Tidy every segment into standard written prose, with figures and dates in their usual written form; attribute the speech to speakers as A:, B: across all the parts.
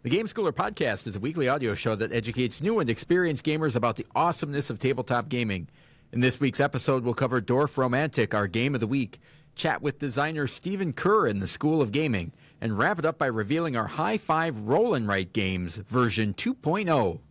A: The Game Schooler Podcast is a weekly audio show that educates new and experienced gamers about the awesomeness of tabletop gaming. In this week's episode, we'll cover Dorf Romantik, our game of the week, chat with designer Stephen Kerr in the School of Gaming, and wrap it up by revealing our High Five Roll and Write games, version 2.0.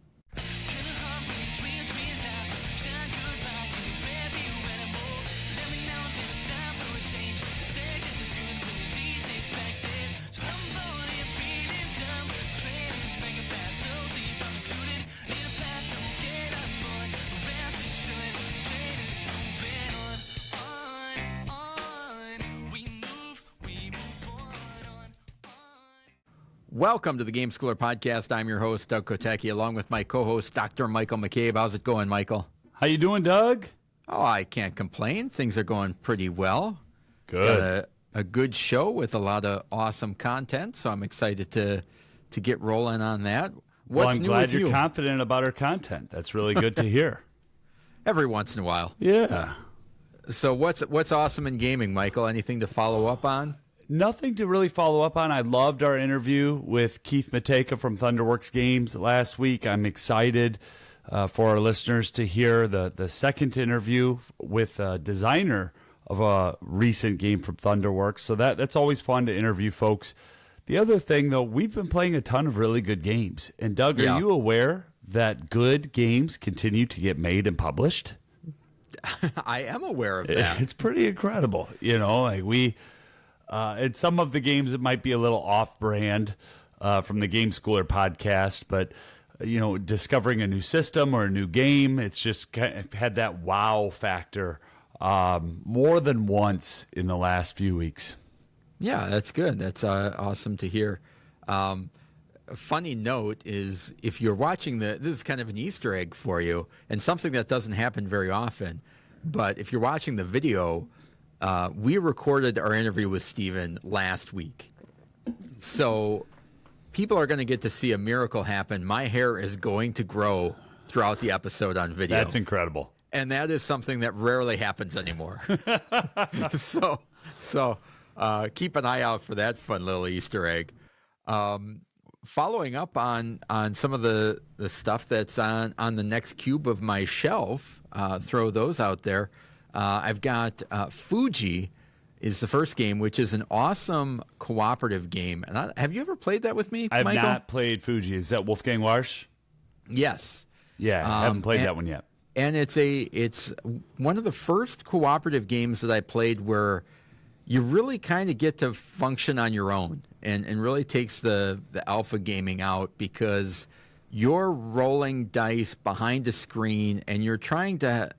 A: Welcome to the Game Schooler Podcast. I'm your host, Doug Kotecki, along with my co-host, Dr. Michael McCabe. How's it going, Michael?
B: How you doing, Doug?
A: Oh, I can't complain. Things are going pretty well.
B: Good.
A: Got a good show with a lot of awesome content, so I'm excited to get rolling on that. What's
B: I'm
A: new
B: glad
A: with
B: you're
A: you?
B: confident about our content. That's really good to hear.
A: Every once in a while.
B: Yeah.
A: So what's awesome in gaming, Michael? Anything to follow up on?
B: Nothing to really follow up on. I loved our interview with Keith Matejka from Thunderworks Games last week. I'm excited for our listeners to hear the second interview with a designer of a recent game from Thunderworks. So that's always fun to interview folks. The other thing, though, we've been playing a ton of really good games. And, Doug,
A: Yeah.
B: are you aware that good games continue to get made and published?
A: I am aware of that.
B: It's pretty incredible. You know, like in some of the games, it might be a little off-brand from the Game Schooler podcast, but, you know, discovering a new system or a new game, it's just kind of had that wow factor more than once in the last few weeks.
A: Yeah, that's good. That's awesome to hear. A funny note is if you're watching this is kind of an Easter egg for you and something that doesn't happen very often, but if you're watching the video, we recorded our interview with Stephen last week. So people are going to get to see a miracle happen. My hair is going to grow throughout the episode on video.
B: That's incredible.
A: And that is something that rarely happens anymore. So keep an eye out for that fun little Easter egg. Following up on some of the stuff that's on the next cube of my shelf, throw those out there. I've got Fuji is the first game, which is an awesome cooperative game. And have you ever played that with me,
B: I have
A: Michael?
B: not played Fuji. Is that Wolfgang Warsch?
A: Yes.
B: Yeah, I haven't played that one yet.
A: And it's one of the first cooperative games that I played where you really kind of get to function on your own and really takes the alpha gaming out because you're rolling dice behind a screen and you're trying to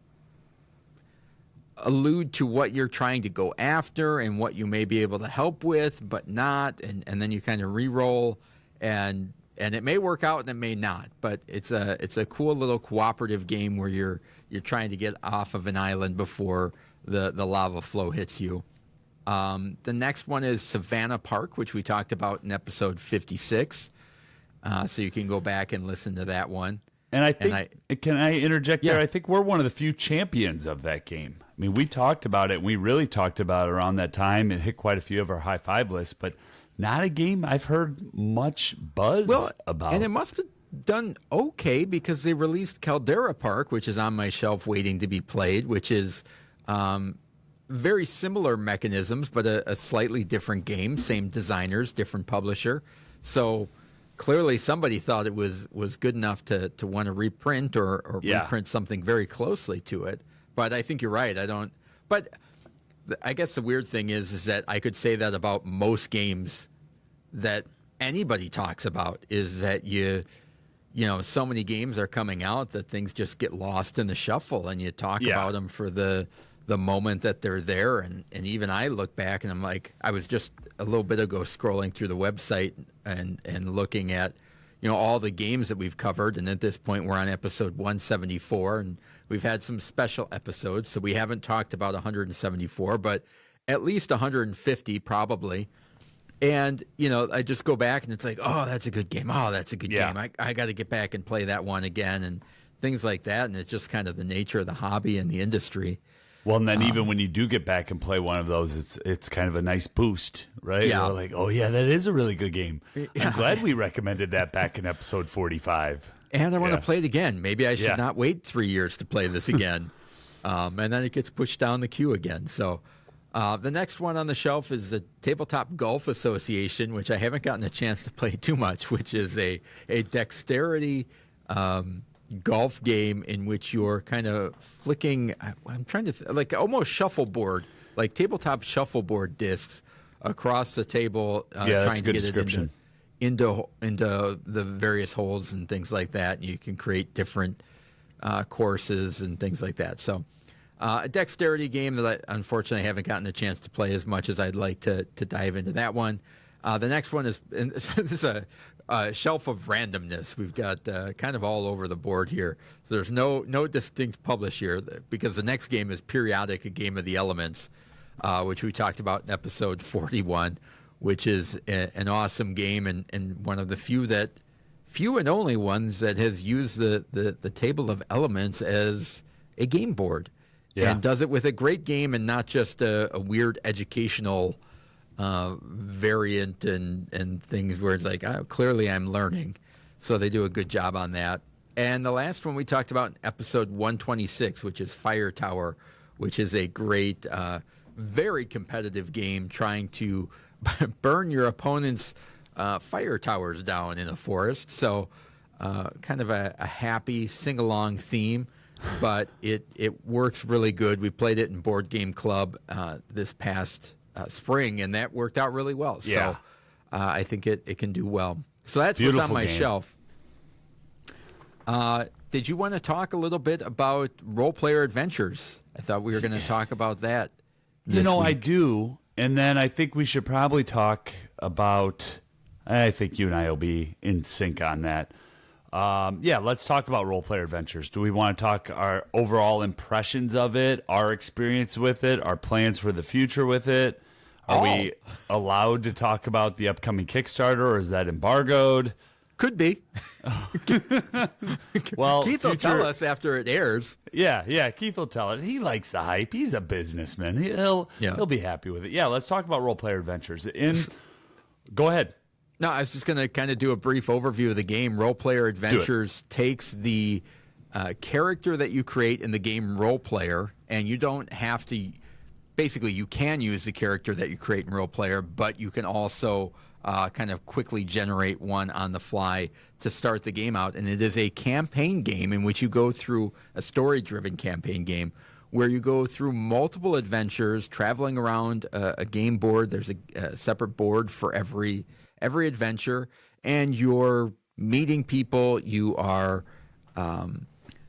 A: allude to what you're trying to go after and what you may be able to help with, but not, and then you kind of re-roll, and it may work out and it may not, but it's a cool little cooperative game where you're trying to get off of an island before the lava flow hits you. The next one is Savannah Park, which we talked about in episode 56, so you can go back and listen to that one.
B: And I think, can I interject there?
A: Yeah.
B: I think we're one of the few champions of that game. I mean, we talked about it. We really talked about it around that time. It hit quite a few of our high five lists, but not a game I've heard much buzz about.
A: And it must have done okay because they released Caldera Park, which is on my shelf waiting to be played, which is very similar mechanisms, but a slightly different game. Same designers, different publisher. So clearly somebody thought it was good enough to want to reprint or reprint something very closely to it. But I think you're right. But I guess the weird thing is that I could say that about most games that anybody talks about, is that you know, so many games are coming out that things just get lost in the shuffle, and you talk about them for the moment that they're there. And even I look back and I'm like, I was just a little bit ago scrolling through the website and looking at, you know, all the games that we've covered. And at this point, we're on episode 174, and we've had some special episodes. So we haven't talked about 174, but at least 150 probably. And, you know, I just go back and it's like, oh, that's a good game. Oh, that's a good game. I got to get back and play that one again and things like that. And it's just kind of the nature of the hobby and the industry.
B: Well, and then even when you do get back and play one of those, it's kind of a nice boost, right?
A: Yeah.
B: You're like, oh yeah, that is a really good game. I'm glad we recommended that back in episode 45.
A: And I want to play it again. Maybe I should
B: Yeah.
A: not wait 3 years to play this again. And then it gets pushed down the queue again. So the next one on the shelf is the Tabletop Golf Association, which I haven't gotten a chance to play too much, which is a dexterity golf game in which you're kind of flicking, I'm trying to, like almost shuffleboard, like tabletop shuffleboard discs across the table,
B: Yeah, that's
A: trying
B: a
A: to
B: good
A: get
B: description.
A: it into the various holes and things like that. And you can create different courses and things like that. So a dexterity game that I unfortunately haven't gotten a chance to play as much as I'd like to dive into that one. The next one is this is a shelf of randomness. We've got kind of all over the board here. So there's no distinct publish here because the next game is Periodic, a Game of the Elements, which we talked about in episode 41, which is an awesome game and one of the few and only ones that has used the table of elements as a game board.
B: Yeah.
A: And does it with a great game and not just a weird educational variant and things where it's like, oh, clearly I'm learning. So they do a good job on that. And the last one we talked about in episode 126, which is Fire Tower, which is a great, very competitive game trying to burn your opponent's fire towers down in a forest. So kind of a happy sing-along theme. But it works really good. We played it in Board Game Club this past spring, and that worked out really well.
B: Yeah.
A: So I think it can do well. So that's
B: Beautiful
A: what's on my
B: game.
A: shelf. Did you want to talk a little bit about Role Player Adventures? I thought we were going to talk about that this
B: I
A: week.
B: do. And then I think we should probably talk about, I think you and I will be in sync on that. Let's talk about Role Player Adventures. Do we want to talk our overall impressions of it, our experience with it, our plans for the future with it? Are we allowed to talk about the upcoming Kickstarter, or is that embargoed?
A: Could be.
B: Well,
A: Keith will tell us after it airs.
B: Yeah, Keith will tell it. He likes the hype. He's a businessman. He'll be happy with it. Yeah, let's talk about Role Player Adventures. Go ahead.
A: No, I was just going to kind of do a brief overview of the game. Role Player Adventures takes the character that you create in the game Role Player, and you don't have to. Basically, you can use the character that you create in Role Player, but you can also kind of quickly generate one on the fly to start the game out. And it is a campaign game in which you go through a story-driven campaign game where you go through multiple adventures, traveling around a game board. There's a separate board for every adventure, and you're meeting people. You are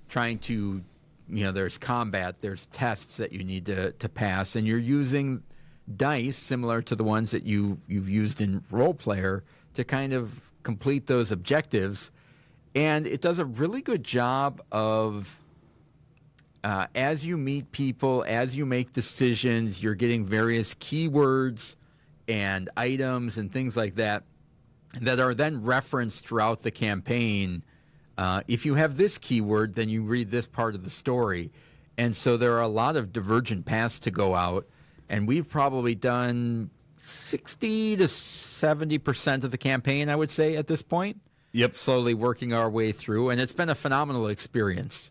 A: trying to, there's combat, there's tests that you need to pass, and you're using dice similar to the ones that you've used in Role Player to kind of complete those objectives. And it does a really good job of, as you meet people, as you make decisions, you're getting various keywords and items and things like that are then referenced throughout the campaign. If you have this keyword, then you read this part of the story. And so there are a lot of divergent paths to go out. And we've probably done 60 to 70% of the campaign, I would say, at this point.
B: Yep.
A: Slowly working our way through. And it's been a phenomenal experience.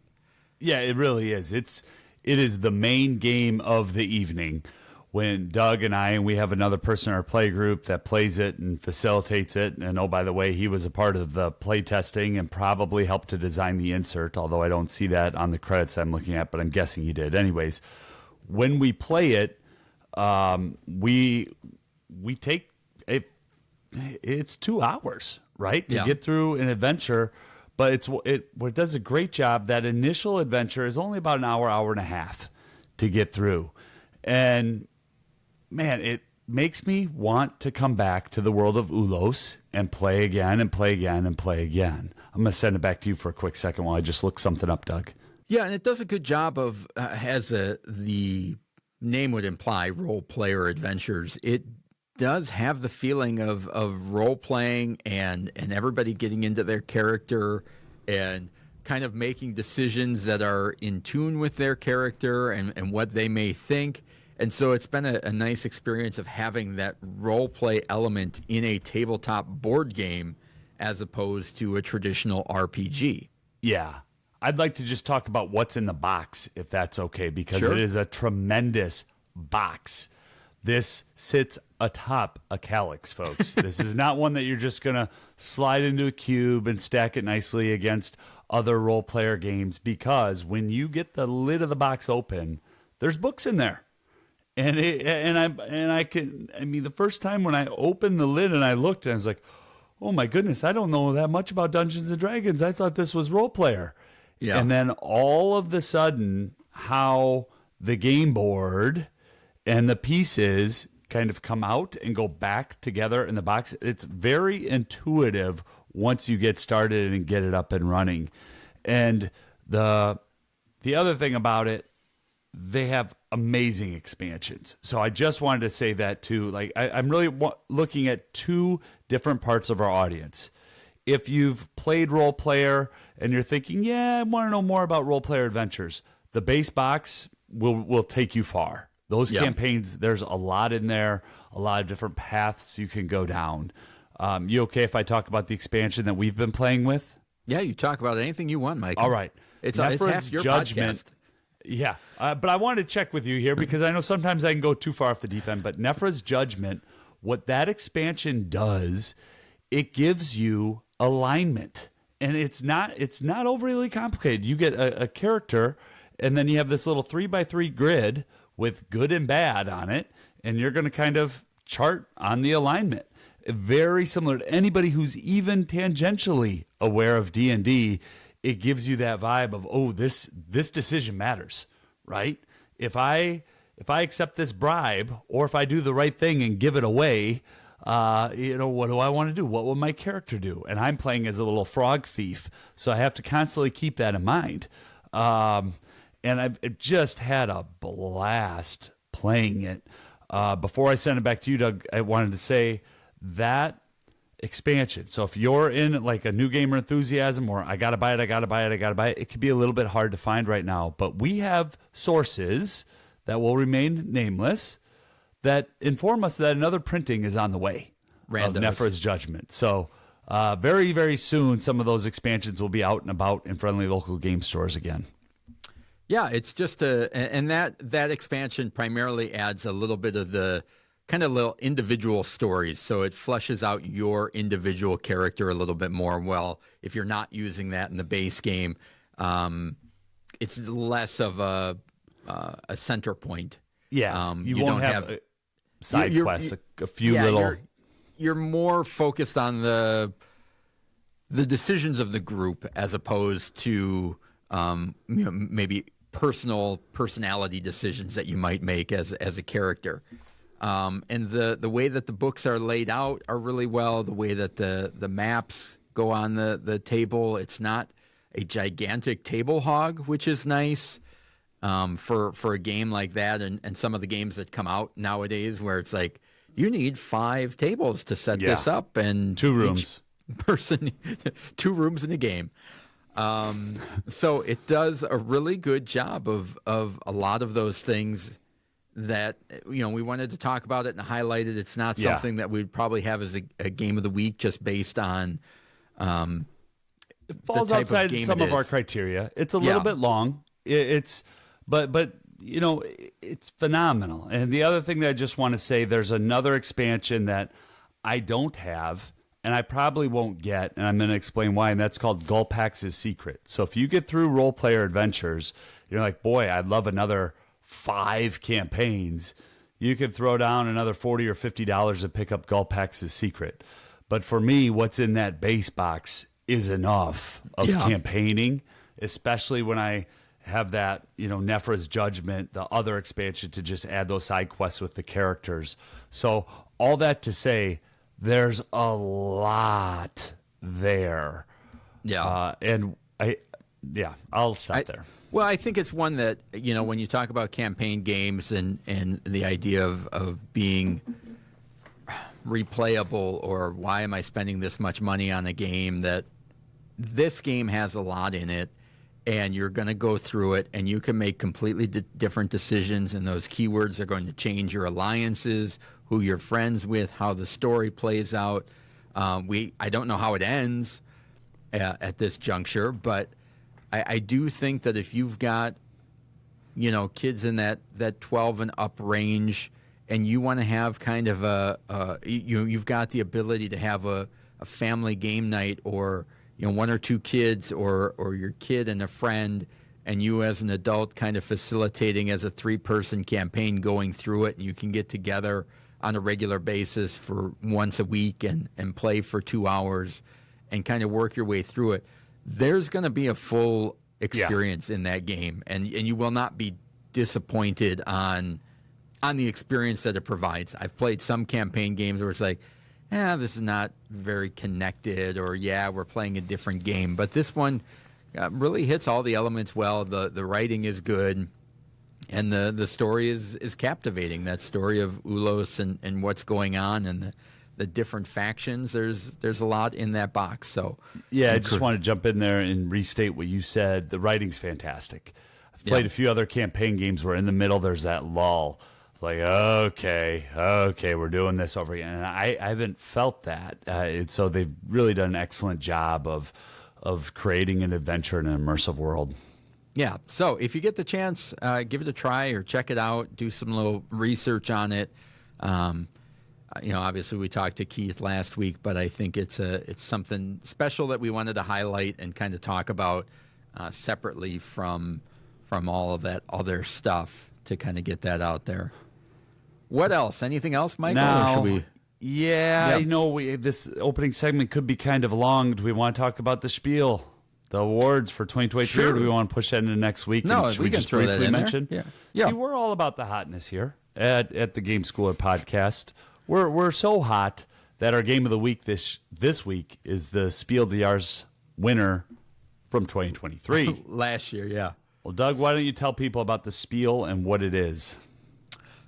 B: Yeah, it really is. It is the main game of the evening. When Doug and we have another person in our play group that plays it and facilitates it. And oh, by the way, he was a part of the play testing and probably helped to design the insert, although I don't see that on the credits I'm looking at, but I'm guessing he did. Anyways, when we play it, we take it. It's 2 hours, right, to get through an adventure. But it does a great job. That initial adventure is only about an hour and a half to get through, and man, it makes me want to come back to the world of Ulos and play again and play again and play again. I'm going to send it back to you for a quick second while I just look something up, Doug.
A: Yeah, and it does a good job of, the name would imply, Role Player Adventures. It does have the feeling of role playing and everybody getting into their character and kind of making decisions that are in tune with their character and what they may think. And so it's been a nice experience of having that role play element in a tabletop board game as opposed to a traditional RPG.
B: Yeah. I'd like to just talk about what's in the box, if that's okay, because
A: Sure.
B: it is a tremendous box. This sits atop a calyx, folks. This is not one that you're just going to slide into a cube and stack it nicely against other role player games, because when you get the lid of the box open, there's books in there. And the first time when I opened the lid and I looked, and I was like, oh my goodness, I don't know that much about Dungeons and Dragons. I thought this was role player.
A: Yeah.
B: And then all of the sudden, how the game board and the pieces kind of come out and go back together in the box. It's very intuitive once you get started and get it up and running. And the other thing about it, they have amazing expansions. So I just wanted to say that too. Like I'm really looking at two different parts of our audience. If you've played role player and you're thinking, yeah, I want to know more about role player adventures, the base box will take you far. Those campaigns, there's a lot in there, a lot of different paths you can go down. You okay if I talk about the expansion that we've been playing with?
A: Yeah, you talk about anything you want, Mike.
B: All right.
A: It's
B: Nephra's
A: half your
B: Judgment.
A: podcast.
B: Yeah, but I wanted to check with you here because I know sometimes I can go too far off the deep end. But Nephra's Judgment, what that expansion does, it gives you alignment, and it's not overly complicated. You get a character, and then you have this little 3x3 grid with good and bad on it, and you're going to kind of chart on the alignment. Very similar to anybody who's even tangentially aware of D&D. It gives you that vibe of, oh, this decision matters, right? If I accept this bribe, or if I do the right thing and give it away, what do I want to do? What will my character do? And I'm playing as a little frog thief, so I have to constantly keep that in mind. And I've just had a blast playing it. Before I send it back to you, Doug, I wanted to say that expansion. So if you're in like a new gamer enthusiasm, or I gotta buy it, it could be a little bit hard to find right now. But we have sources that will remain nameless that inform us that another printing is on the way of Nephra's Judgment. So very, very soon, some of those expansions will be out and about in friendly local game stores again.
A: Yeah, it's just that expansion primarily adds a little bit of the kind of little individual stories. So it fleshes out your individual character a little bit more. Well, if you're not using that in the base game, it's less of a center point.
B: Yeah, you
A: don't
B: won't have side quests, a few little.
A: You're more focused on the decisions of the group as opposed to maybe personality decisions that you might make as a character. And the way that the books are laid out are really well. The way that the maps go on the table, it's not a gigantic table hog, which is nice for a game like that. And some of the games that come out nowadays, where it's like you need 5 tables to set this up, and
B: 2 rooms,
A: person, 2 rooms in a game. So it does a really good job of a lot of those things that we wanted to talk about it and highlight it. It's not something that we'd probably have as a game of the week just based on
B: it falls outside some of our criteria. It's a little bit long. But it's phenomenal. And the other thing that I just want to say, there's another expansion that I don't have and I probably won't get, and I'm going to explain why, and that's called Gulpax's Secret. So if you get through Role Player Adventures, you're like, boy, I'd love another 5 campaigns. You could throw down another $40 or $50 to pick up Gulpax's Secret. But for me, what's in that base box is enough of campaigning, especially when I have that, Nephra's Judgment, the other expansion, to just add those side quests with the characters. So all that to say, there's a lot there.
A: Yeah.
B: I'll stop there.
A: Well, I think it's one that, when you talk about campaign games and the idea of being replayable, or why am I spending this much money on a game that this game has a lot in it, and you're going to go through it, and you can make completely different decisions, and those keywords are going to change your alliances, who you're friends with, how the story plays out. I don't know how it ends at this juncture, but I do think that if you've got, kids in that 12 and up range, and you want to have kind of you've got the ability to have a family game night, or one or two kids, or your kid and a friend, and you as an adult kind of facilitating as a 3-person campaign going through it, and you can get together on a regular basis for once a week and play for 2 hours and kind of work your way through it. There's going to be a full experience in that game, and you will not be disappointed on the experience that it provides. I've played some campaign games where it's like, this is not very connected, or we're playing a different game. But this one really hits all the elements well. The writing is good, and the story is captivating. That story of Ulos and what's going on, and the different factions. There's a lot in that box. So
B: I just want to jump in there and restate what you said. The writing's fantastic. I've played a few other campaign games where in the middle there's that lull. Like, okay, we're doing this over again. And I haven't felt that. So they've really done an excellent job of creating an adventure in an immersive world.
A: Yeah. So if you get the chance, give it a try or check it out. Do some little research on it. Obviously we talked to Keith last week, but I think it's something special that we wanted to highlight and kind of talk about separately from all of that other stuff, to kind of get that out there. What else? Anything else, Michael?
B: Now,
A: or should we...
B: this opening segment could be kind of long. Do we want to talk about the spiel, the awards for 2023,
A: Sure.
B: or do we want to push that into next week?
A: No,
B: should we
A: can
B: just
A: throw that
B: briefly
A: in
B: mention?
A: there. Yeah.
B: See, we're all about the hotness here at the Game Schooler podcast. We're so hot that our game of the week this week is the Spiel des Jahres winner from 2023.
A: Last year, yeah.
B: Well, Doug, why don't you tell people about the Spiel and what it is?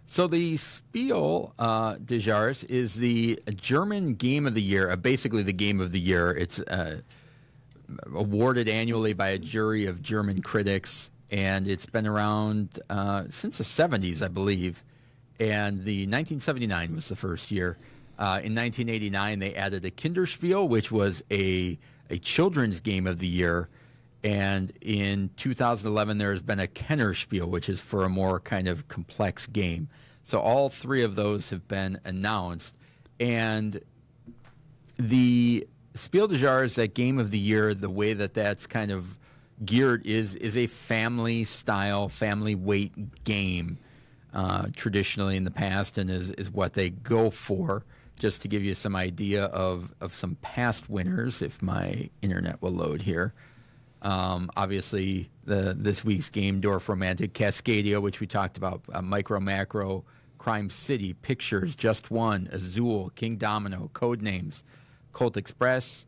A: So the Spiel des Jahres is the German Game of the Year, basically the Game of the Year. It's awarded annually by a jury of German critics, and it's been around since the 70s, I believe. And the 1979 was the first year. In 1989, they added a Kinderspiel, which was a children's Game of the Year. And in 2011, there has been a Kennerspiel, which is for a more kind of complex game. So all three of those have been announced. And the Spiel des Jahres, that Game of the Year, the way that's kind of geared is a family-style, family-weight game, traditionally in the past, and is what they go for. Just to give you some idea of some past winners, if my internet will load here. Obviously, this week's game, Dorf Romantik, Cascadia, which we talked about, Micro Macro, Crime City, Pictures, Just One, Azul, King Domino, Codenames, Colt Express.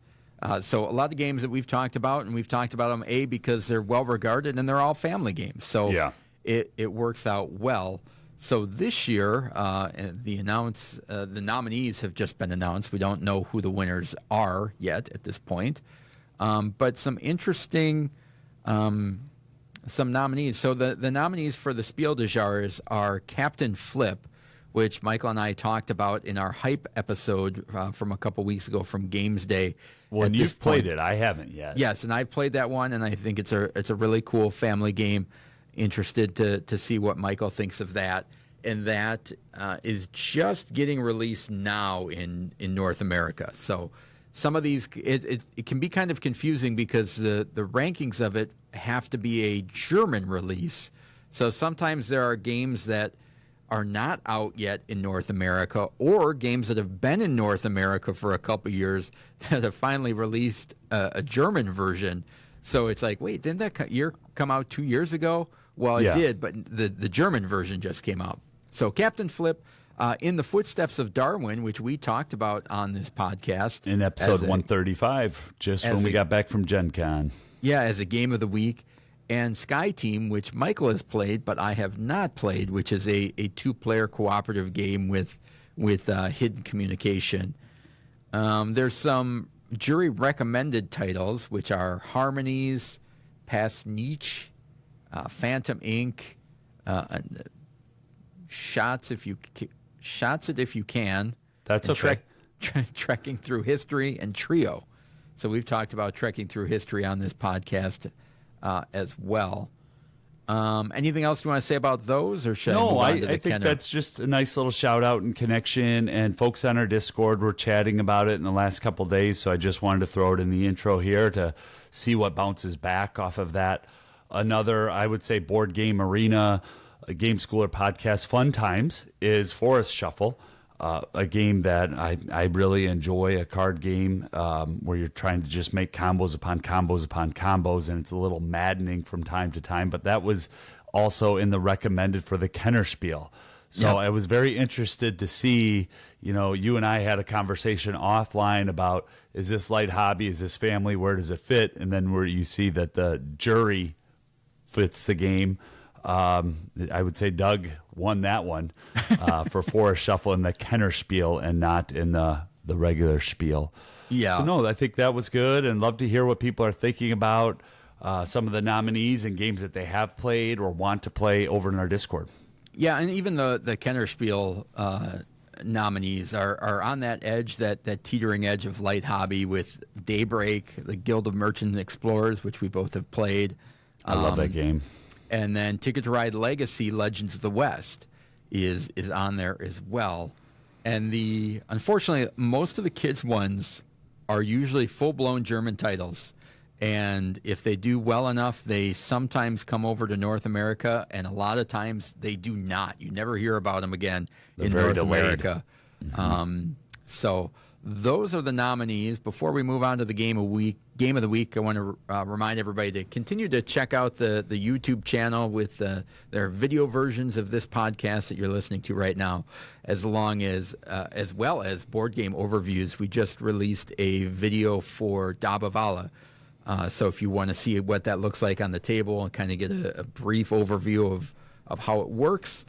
A: So a lot of games that we've talked about, and we've talked about them, because they're well-regarded and they're all family games. So it works out well. So this year, the nominees have just been announced. We don't know who the winners are yet at this point. But some interesting some nominees. So the nominees for the Spiel des Jahres are Captain Flip, which Michael and I talked about in our hype episode from a couple weeks ago from Games Day.
B: Well, you've played it. I haven't yet.
A: Yes, and I've played that one, and I think it's a really cool family game. Interested to see what Michael thinks of that. And that is just getting released now in North America. So some of these, it can be kind of confusing because the rankings of it have to be a German release. So sometimes there are games that are not out yet in North America, or games that have been in North America for a couple years that have finally released a German version. So it's like, wait, didn't that year come out 2 years ago? Well, it did, but the German version just came out. So Captain Flip, in the footsteps of Darwin, which we talked about on this podcast.
B: In episode 135, just when we got back from Gen Con.
A: Yeah, as a game of the week. And Sky Team, which Michael has played, but I have not played, which is a two-player cooperative game with hidden communication. There's some jury recommended titles, which are Harmonies, Pastiche, Phantom Inc., Shots It If You Can.
B: That's okay.
A: Trekking Through History, and Trio. So we've talked about Trekking Through History on this podcast as well. Anything else you want to say about those, or should I move on to the
B: I think
A: Kenner?
B: that's just a nice little shout out and connection. And folks on our Discord were chatting about it in the last couple of days, so I just wanted to throw it in the intro here to see what bounces back off of that. Another, I would say, board game arena, a game schooler podcast, Fun Times, is Forest Shuffle. A game that I really enjoy, a card game where you're trying to just make combos upon combos upon combos, and it's a little maddening from time to time. But that was also in the recommended for the Kenner Spiel. So
A: Yep.
B: I was very interested to see, you and I had a conversation offline about, is this light hobby, is this family, where does it fit? And then where you see that the jury fits the game. I would say Doug won that one for Forest Shuffle in the Kenner Spiel and not in the regular Spiel.
A: Yeah.
B: So, no, I think that was good, and love to hear what people are thinking about some of the nominees and games that they have played or want to play over in our Discord.
A: Yeah, and even the Kenner Spiel nominees are on that edge, that teetering edge of light hobby with Daybreak, the Guild of Merchant Explorers, which we both have played.
B: I love that game.
A: And then Ticket to Ride Legacy, Legends of the West, is on there as well. And unfortunately, most of the kids' ones are usually full-blown German titles. And if they do well enough, they sometimes come over to North America, and a lot of times they do not. You never hear about them again in
B: very
A: North
B: delayed.
A: America.
B: Mm-hmm.
A: So those are the nominees. Before we move on to the game of the week, I want to remind everybody to continue to check out the YouTube channel with their video versions of this podcast that you're listening to right now, as well as board game overviews. We just released a video for Dabavala. So if you want to see what that looks like on the table and kind of get a brief overview of how it works,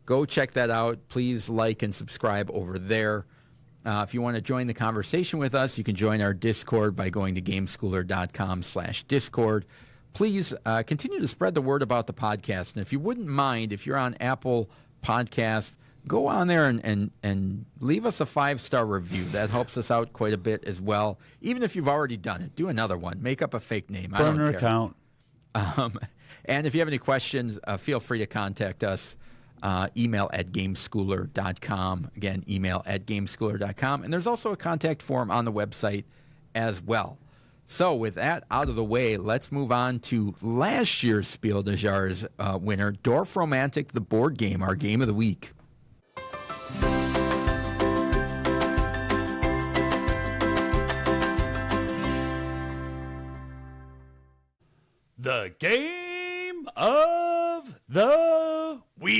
A: go check that out. Please like and subscribe over there. If you want to join the conversation with us, you can join our Discord by going to gameschooler.com/Discord. Please continue to spread the word about the podcast. And if you wouldn't mind, if you're on Apple Podcast, go on there and leave us a 5-star review. That helps us out quite a bit as well. Even if you've already done it, do another one. Make up a fake name. I don't
B: Burner
A: care.
B: account.
A: And if you have any questions, feel free to contact us. Email at gameschooler.com. Again, email at gameschooler.com. And there's also a contact form on the website as well. So with that out of the way, let's move on to last year's Spiel des Jahres winner, Dorf Romantik, the board game, our game of the week.
B: The game of the week.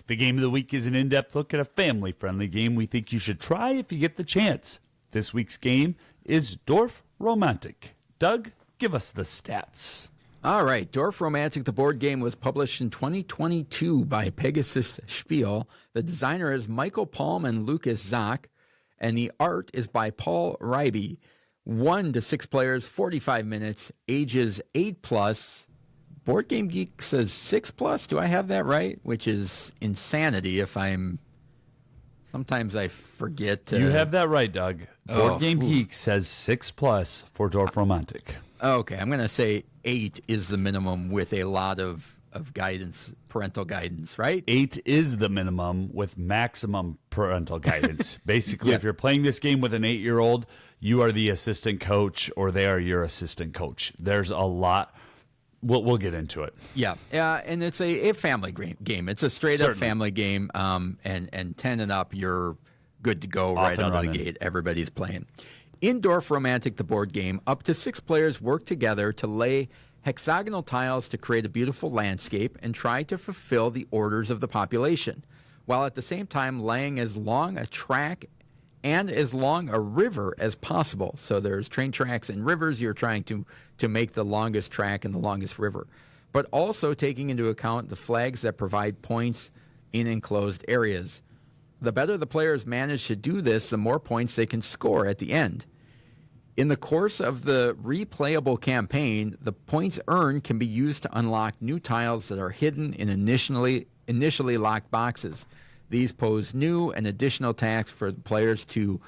B: The game of the week is an in-depth look at a family-friendly game we think you should try if you get the chance. This week's game is Dorf Romantik. Doug, give us the stats.
A: All right. Dorf Romantik, the board game, was published in 2022 by Pegasus Spiel. The designer is Michael Palm and Lucas Zach, and the art is by Paul Ryby. 1 to 6 players, 45 minutes, ages 8+. Board Game Geek says 6+. Do I have that right? Which is insanity sometimes I forget.
B: You have that right, Doug. Board Game Geek says 6+ for Dorf Romantik.
A: Okay, I'm going to say 8 is the minimum with a lot of guidance, parental guidance, right?
B: 8 is the minimum with maximum parental guidance. Basically, if you're playing this game with an 8-year-old, you are the assistant coach or they are your assistant coach. There's a lot. We'll get into it.
A: Yeah, and it's a family game. It's a straight-up family game, and 10 and up, you're good to go right out of the gate. Everybody's playing. In Dorf Romantik, the board game, up to 6 players work together to lay hexagonal tiles to create a beautiful landscape and try to fulfill the orders of the population, while at the same time laying as long a track and as long a river as possible. So there's train tracks and rivers. You're trying to make the longest track and the longest river, but also taking into account the flags that provide points in enclosed areas. The better the players manage to do this, the more points they can score at the end. In the course of the replayable campaign, the points earned can be used to unlock new tiles that are hidden in initially locked boxes. These pose new and additional tasks for the players to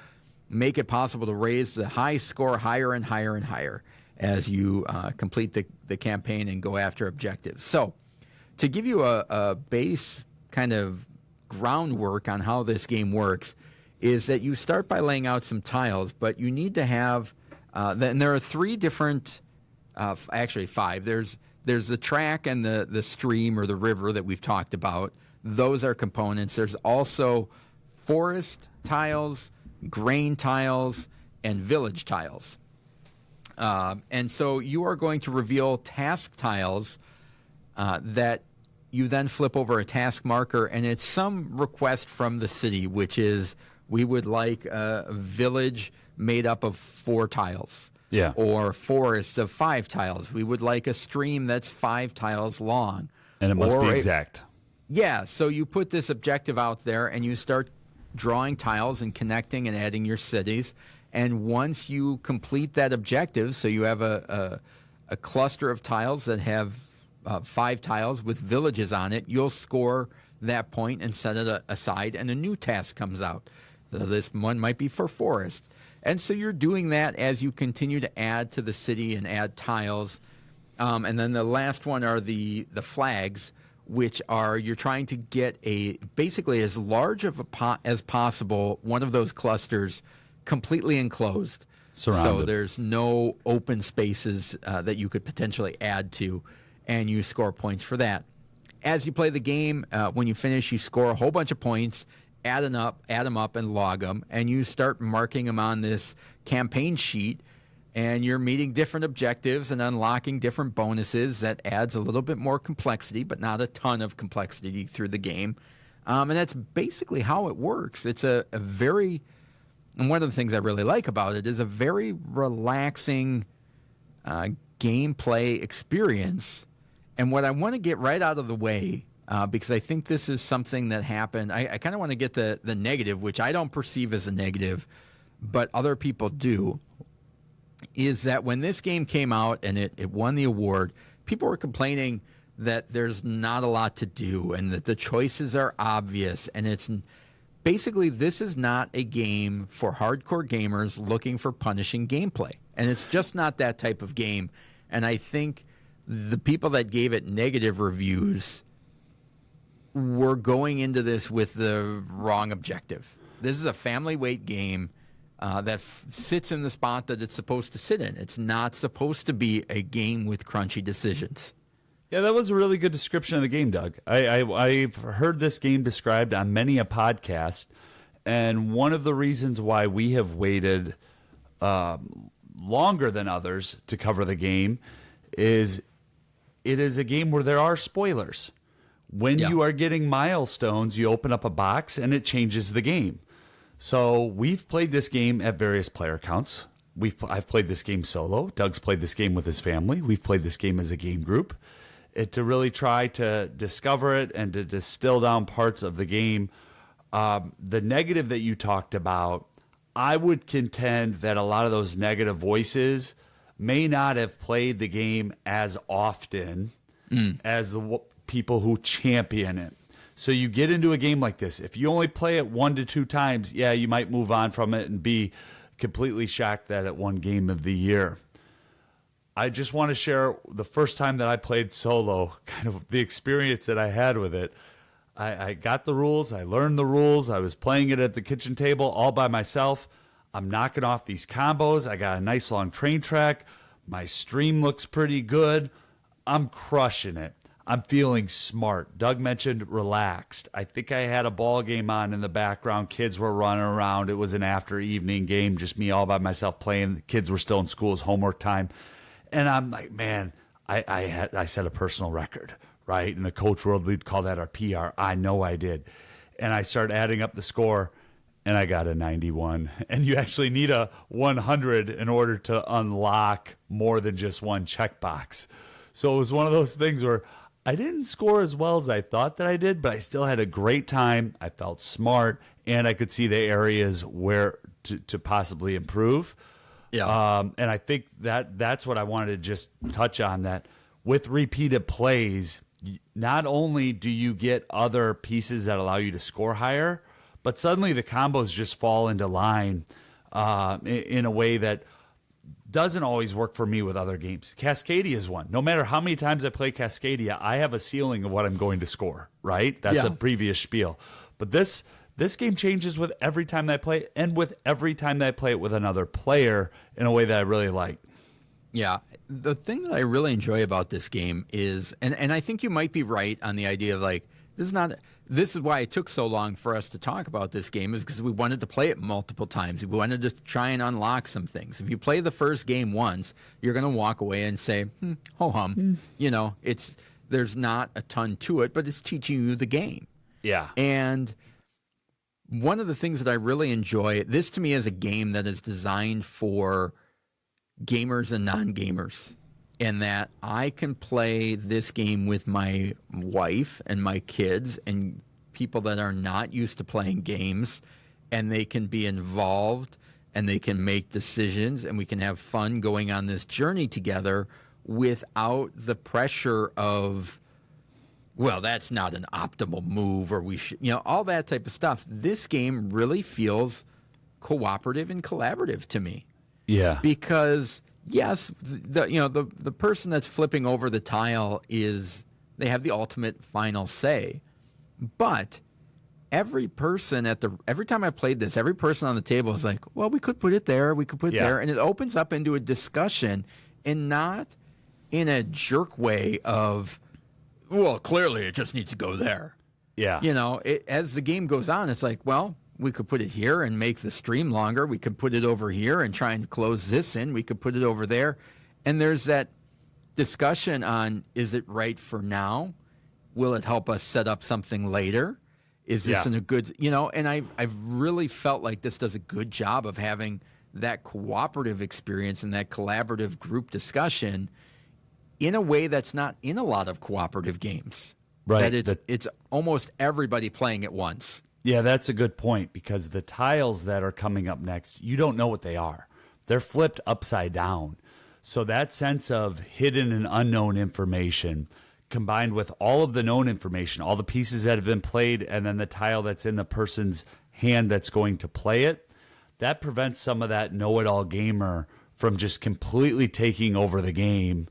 A: make it possible to raise the high score higher and higher and higher as you complete the campaign and go after objectives. So, to give you a base kind of groundwork on how this game works, is that you start by laying out some tiles, but you need to have, and there are three different, actually five. There's the track and the stream or the river that we've talked about. Those are components. There's also forest tiles, grain tiles, and village tiles. And so you are going to reveal task tiles that you then flip over a task marker, and it's some request from the city, which is we would like a village made up of 4 tiles.
B: Yeah.
A: Or forests of 5 tiles. We would like a stream that's 5 tiles long.
B: And it must be exact.
A: Yeah, so you put this objective out there and you start drawing tiles and connecting and adding your cities. And once you complete that objective, so you have a cluster of tiles that have 5 tiles with villages on it, you'll score that point and set it aside, and a new task comes out. So this one might be for forest. And so you're doing that as you continue to add to the city and add tiles. And then the last one are the flags, which are you're trying to get basically as large of as possible one of those clusters completely enclosed.
B: Surrounded.
A: So there's no open spaces that you could potentially add to, and you score points for that. As you play the game, when you finish, you score a whole bunch of points, add them up, and log them, and you start marking them on this campaign sheet, and you're meeting different objectives and unlocking different bonuses. That adds a little bit more complexity, but not a ton of complexity through the game. And that's basically how it works. It's a very, and one of the things I really like about it is a very relaxing gameplay experience. And what I want to get right out of the way, because I think this is something that happened, I kind of want to get the negative, which I don't perceive as a negative, but other people do, is that when this game came out and it won the award, people were complaining that there's not a lot to do and that the choices are obvious. And it's basically, this is not a game for hardcore gamers looking for punishing gameplay. And it's just not that type of game. And I think the people that gave it negative reviews were going into this with the wrong objective. This is a family weight game that sits in the spot that it's supposed to sit in. It's not supposed to be a game with crunchy decisions.
B: Yeah, that was a really good description of the game, Doug. I've heard this game described on many a podcast, and one of the reasons why we have waited longer than others to cover the game is it is a game where there are spoilers. When you are getting milestones, you open up a box and it changes the game. So we've played this game at various player counts. I've played this game solo. Doug's played this game with his family. We've played this game as a game group. To really try to discover it and to distill down parts of the game. The negative that you talked about, I would contend that a lot of those negative voices may not have played the game as often as the people who champion it. So you get into a game like this. If you only play it 1 to 2 times, yeah, you might move on from it and be completely shocked that it won Game of the Year. I just want to share the first time that I played solo, kind of the experience that I had with it. I got the rules. I learned the rules. I was playing it at the kitchen table all by myself. I'm knocking off these combos. I got a nice long train track. My stream looks pretty good. I'm crushing it. I'm feeling smart. Doug mentioned relaxed. I think I had a ball game on in the background. Kids were running around. It was an after evening game, just me all by myself playing. The kids were still in school. It was homework time. And I'm like, man, I set a personal record, right? In the coach world, we'd call that our PR. I know I did. And I started adding up the score, and I got a 91. And you actually need a 100 in order to unlock more than just one checkbox. So it was one of those things where I didn't score as well as I thought that I did, but I still had a great time. I felt smart, and I could see the areas where to possibly improve.
A: Yeah.
B: And I think that's what I wanted to just touch on, that with repeated plays, not only do you get other pieces that allow you to score higher, but suddenly the combos just fall into line in a way that doesn't always work for me with other games. Cascadia is one. No matter how many times I play Cascadia, I have a ceiling of what I'm going to score, right? That's a previous spiel. But this game changes with every time that I play it, and with every time that I play it with another player in a way that I really like.
A: Yeah. The thing that I really enjoy about this game is, and I think you might be right on the idea of like, this is why it took so long for us to talk about this game, is because we wanted to play it multiple times. We wanted to try and unlock some things. If you play the first game once, you're going to walk away and say, ho-hum. You know, there's not a ton to it, but it's teaching you the game.
B: Yeah.
A: And one of the things that I really enjoy, this to me is a game that is designed for gamers and non-gamers, and that I can play this game with my wife and my kids and people that are not used to playing games, and they can be involved and they can make decisions, and we can have fun going on this journey together without the pressure of, well, that's not an optimal move, or we should, all that type of stuff. This game really feels cooperative and collaborative to me.
B: Yeah.
A: Because yes, the person that's flipping over the tile they have the ultimate final say. But every time I played this, every person on the table is like, well, we could put it there, we could put it there, and it opens up into a discussion, and not in a jerk way of, well, clearly it just needs to go there.
B: Yeah.
A: As the game goes on, it's like, well, we could put it here and make the stream longer. We could put it over here and try and close this in. We could put it over there. And there's that discussion on, is it right for now? Will it help us set up something later? Is this in a good, and I've really felt like this does a good job of having that cooperative experience and that collaborative group discussion in a way that's not in a lot of cooperative games.
B: Right.
A: That it's almost everybody playing at once.
B: Yeah, that's a good point, because the tiles that are coming up next, you don't know what they are. They're flipped upside down. So that sense of hidden and unknown information combined with all of the known information, all the pieces that have been played, and then the tile that's in the person's hand that's going to play it, that prevents some of that know-it-all gamer from just completely taking over the game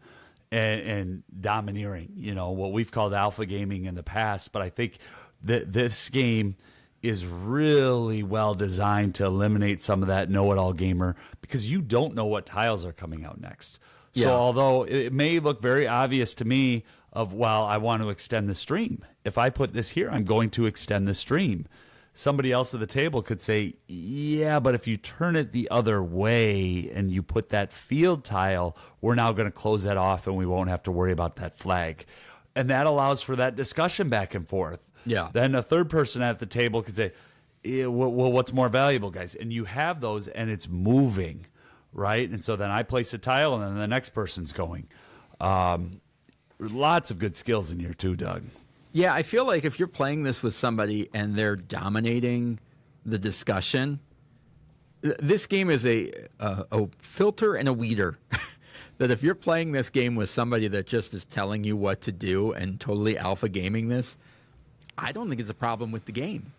B: and domineering, what we've called alpha gaming in the past. But I think that this game is really well designed to eliminate some of that know-it-all gamer, because you don't know what tiles are coming out next. So although it may look very obvious to me of, well, I want to extend the stream. If I put this here, I'm going to extend the stream. Somebody else at the table could say, yeah, but if you turn it the other way and you put that field tile, we're now going to close that off and we won't have to worry about that flag. And that allows for that discussion back and forth.
A: Yeah.
B: Then a third person at the table could say, well, what's more valuable, guys? And you have those, and it's moving, right? And so then I place a tile, and then the next person's going. Lots of good skills in here too, Doug.
A: Yeah, I feel like if you're playing this with somebody and they're dominating the discussion, this game is a filter and a weeder. That if you're playing this game with somebody that just is telling you what to do and totally alpha gaming this, I don't think it's a problem with the game.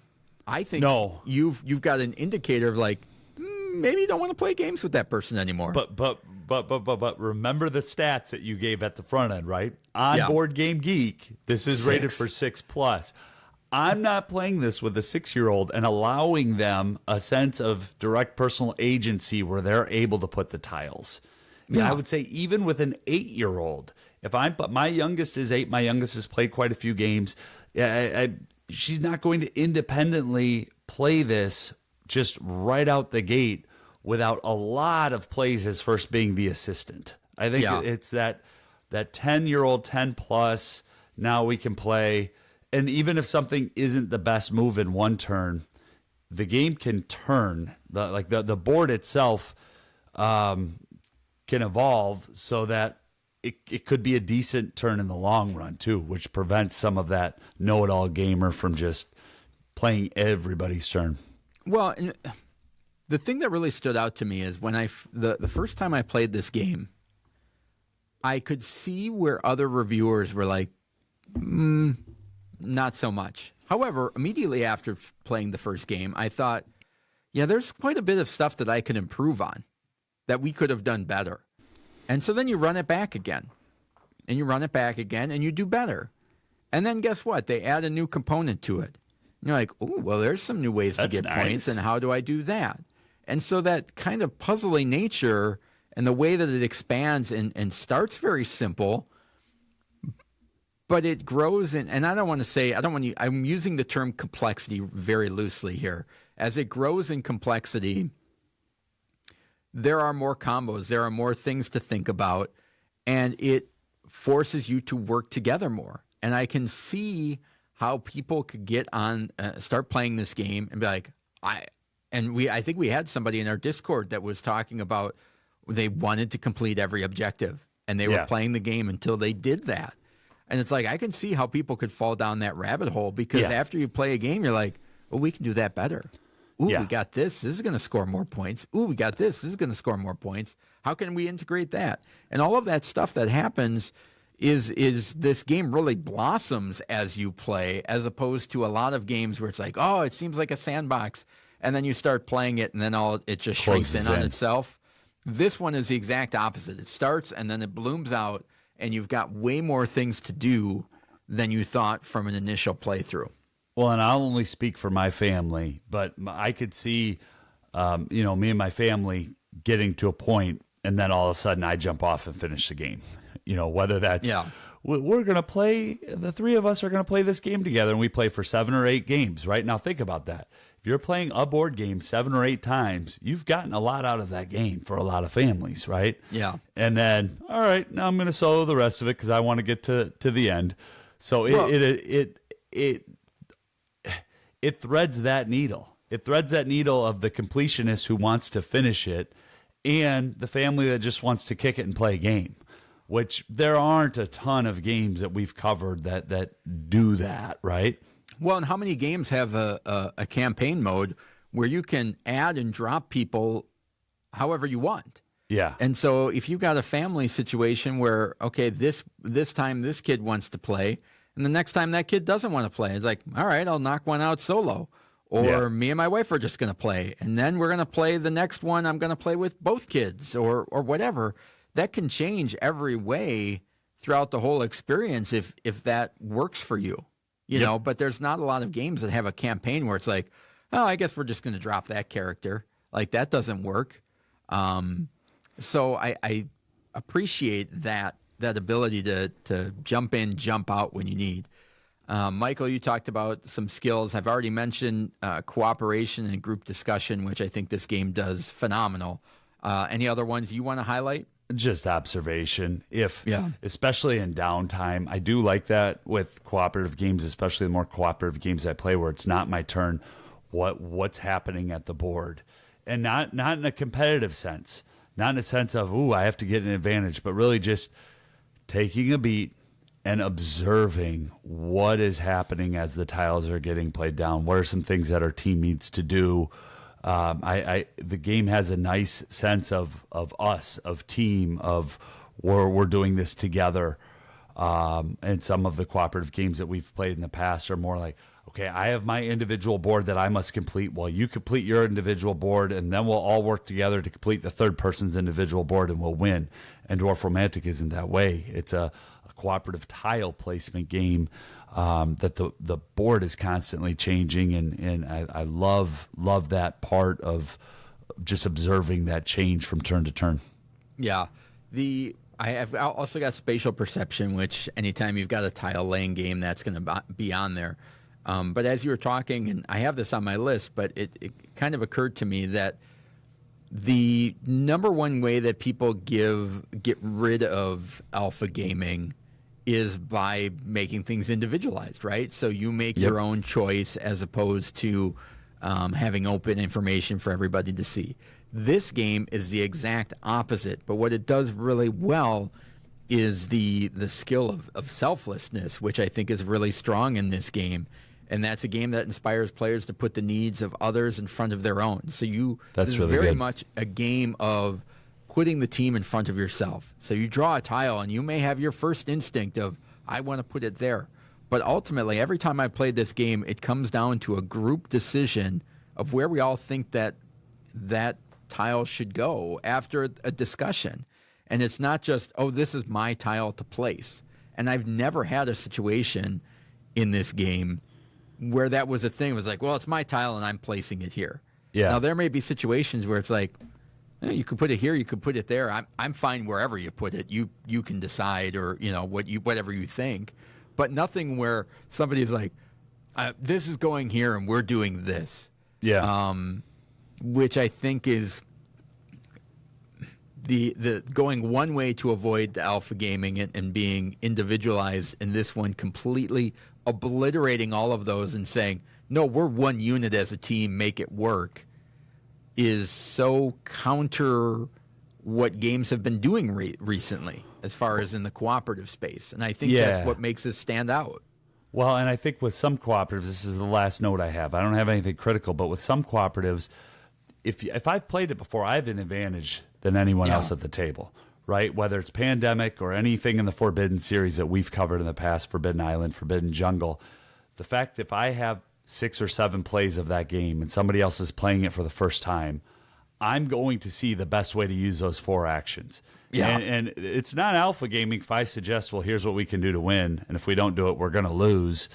A: I think you've got an indicator of like, maybe you don't want to play games with that person anymore.
B: But remember the stats that you gave at the front end, right? On Board Game Geek, this is rated for 6+. I'm not playing this with a 6-year-old and allowing them a sense of direct personal agency where they're able to put the tiles. Yeah, I would say even with an 8-year-old, but my youngest is 8. My youngest has played quite a few games. She's not going to independently play this just right out the gate without a lot of plays as first being the assistant. I think it's that 10-year-old, 10+, now we can play. And even if something isn't the best move in one turn, the game can turn. The board itself can evolve so that it could be a decent turn in the long run too, which prevents some of that know-it-all gamer from just playing everybody's turn.
A: Well, and the thing that really stood out to me is when the first time I played this game, I could see where other reviewers were like, not so much. However, immediately after playing the first game, I thought, yeah, there's quite a bit of stuff that I could improve on, that we could have done better. And so then you run it back again, and you run it back again, and you do better. And then guess what? They add a new component to it. And you're like, oh, well, there's some new ways to get points, and how do I do that? And so that kind of puzzling nature and the way that it expands and starts very simple, but it grows in, and I'm using the term complexity very loosely here. As it grows in complexity, there are more combos, there are more things to think about, and it forces you to work together more. And I can see how people could get on, start playing this game and be like, I think we had somebody in our Discord that was talking about they wanted to complete every objective, and they were playing the game until they did that. And it's like, I can see how people could fall down that rabbit hole, because after you play a game, you're like, well, we can do that better. Ooh, we got this. This is going to score more points. Ooh, we got this. This is going to score more points. How can we integrate that? And all of that stuff that happens is this game really blossoms as you play, as opposed to a lot of games where it's like, oh, it seems like a sandbox. And then you start playing it, and then it just shrinks in on itself. This one is the exact opposite. It starts, and then it blooms out, and you've got way more things to do than you thought from an initial playthrough.
B: Well, and I'll only speak for my family, but I could see, me and my family getting to a point, and then all of a sudden I jump off and finish the game. Whether that's, we're going to play, the three of us are going to play this game together, and we play for 7 or 8 games, right? Now think about that. If you're playing a board game 7 or 8 times, you've gotten a lot out of that game for a lot of families, right?
A: Yeah.
B: And then, all right, now I'm going to solo the rest of it because I want to get to the end. So it threads that needle. It threads that needle of the completionist who wants to finish it and the family that just wants to kick it and play a game, which there aren't a ton of games that we've covered that do that, right?
A: Well, and how many games have a campaign mode where you can add and drop people however you want?
B: Yeah.
A: And so if you've got a family situation where, okay, this time this kid wants to play, and the next time that kid doesn't want to play, it's like, all right, I'll knock one out solo. Or me and my wife are just going to play. And then we're going to play the next one. I'm going to play with both kids or whatever. That can change every way throughout the whole experience if that works for you. You know, but there's not a lot of games that have a campaign where it's like, oh, I guess we're just going to drop that character. Like, that doesn't work. So I appreciate that ability to jump in, jump out when you need. Michael, you talked about some skills. I've already mentioned cooperation and group discussion, which I think this game does phenomenal. Any other ones you want to highlight?
B: Just observation. Especially in downtime, I do like that with cooperative games, especially the more cooperative games I play where it's not my turn. What's happening at the board, and not in a competitive sense, not in a sense of I have to get an advantage, but really just taking a beat and observing what is happening as the tiles are getting played down. What are some things that our team needs to do? The game has a nice sense of us, of team, of we're doing this together. And some of the cooperative games that we've played in the past are more like, okay, I have my individual board that I must complete. Well, you complete your individual board, and then we'll all work together to complete the third person's individual board, and we'll win. And Dorf Romantik isn't that way. It's a cooperative tile placement game that the board is constantly changing, and I love that part of just observing that change from turn to turn.
A: Yeah. I have also got spatial perception, which anytime you've got a tile laying game, that's going to be on there. But as you were talking, and I have this on my list, but it kind of occurred to me that the number one way that people get rid of alpha gaming is by making things individualized, right? So you make your own choice as opposed to having open information for everybody to see. This game is the exact opposite, but what it does really well is the skill of selflessness, which I think is really strong in this game. And that's a game that inspires players to put the needs of others in front of their own. So
B: That's
A: this
B: really
A: is very
B: good.
A: much a game of putting the team in front of yourself. So you draw a tile, and you may have your first instinct of, I want to put it there. But ultimately, every time I played this game, it comes down to a group decision of where we all think that tile should go after a discussion. And it's not just, oh, this is my tile to place. And I've never had a situation in this game where that was a thing. It was like, well, it's my tile and I'm placing it here.
B: Yeah.
A: Now, there may be situations where it's like, you could put it here, you could put it there. I'm fine wherever you put it. You can decide, or whatever you think. But nothing where somebody's like, this is going here and we're doing this.
B: Yeah.
A: Which I think is the going one way to avoid the alpha gaming and being individualized, in this one completely obliterating all of those and saying, no, we're one unit as a team, make it work, is so counter what games have been doing recently as far as in the cooperative space. And I think that's what makes this stand out.
B: Well, and I think with some cooperatives, this is the last note I have. I don't have anything critical, but with some cooperatives, if I've played it before, I have an advantage than anyone else at the table, right? Whether it's Pandemic or anything in the Forbidden series that we've covered in the past, Forbidden Island, Forbidden Jungle, the fact if I have 6 or 7 plays of that game and somebody else is playing it for the first time, I'm going to see the best way to use those 4 actions.
A: Yeah.
B: And it's not alpha gaming if I suggest, well, here's what we can do to win, and if we don't do it, we're going to lose.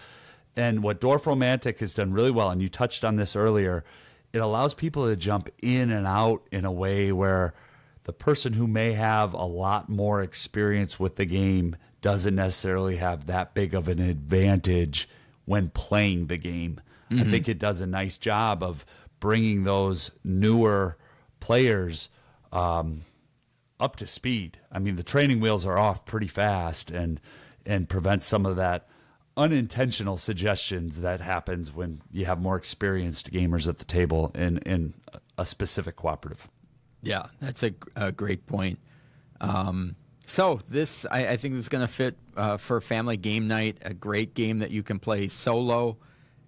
B: And what Dorf Romantik has done really well, and you touched on this earlier, it allows people to jump in and out in a way where the person who may have a lot more experience with the game doesn't necessarily have that big of an advantage when playing the game. I think it does a nice job of bringing those newer players up to speed. I mean, the training wheels are off pretty fast and prevent some of that unintentional suggestions that happens when you have more experienced gamers at the table in a specific cooperative.
A: Yeah, that's a great point. So this, I think this is going to fit for family game night, a great game that you can play solo,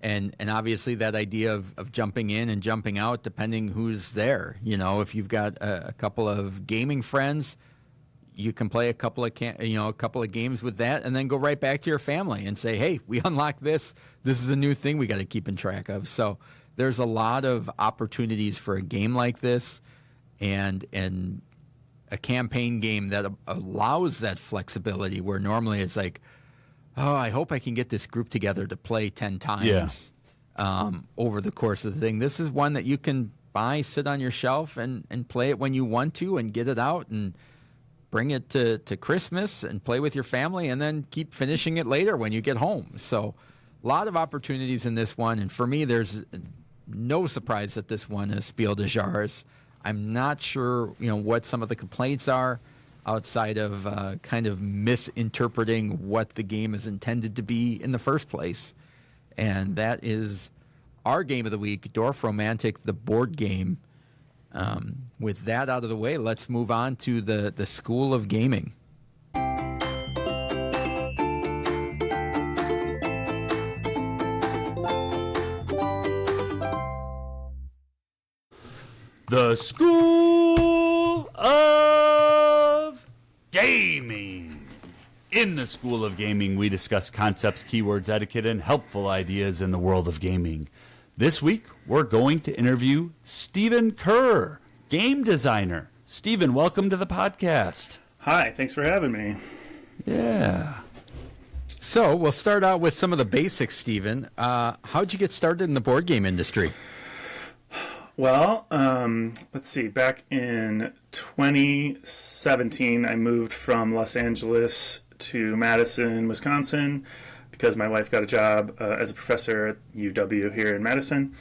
A: and obviously that idea of jumping in and jumping out depending who's there. If you've got a couple of gaming friends, you can play a couple of games with that, and then go right back to your family and say, hey, we unlocked this. This is a new thing we got to keep in track of. So there's a lot of opportunities for a game like this, and a campaign game that allows that flexibility, where normally it's like, oh, I hope I can get this group together to play 10 times over the course of the thing. This is one that you can buy, sit on your shelf, and play it when you want to, and get it out and bring it to Christmas and play with your family, and then keep finishing it later when you get home. So a lot of opportunities in this one. And for me, there's no surprise that this one is Spiel des Jahres. I'm not sure, what some of the complaints are outside of kind of misinterpreting what the game is intended to be in the first place. And that is our game of the week, Dorf Romantik, the board game. With that out of the way, let's move on to the School of Gaming.
B: The School of Gaming. In the School of Gaming, we discuss concepts, keywords, etiquette, and helpful ideas in the world of gaming. This week, we're going to interview Stephen Kerr, game designer. Stephen, welcome to the podcast.
C: Hi, thanks for having me.
B: Yeah.
A: So we'll start out with some of the basics, Stephen. How'd you get started in the board game industry?
C: Well, let's see. Back in 2017, I moved from Los Angeles to Madison, Wisconsin, because my wife got a job as a professor at UW here in Madison.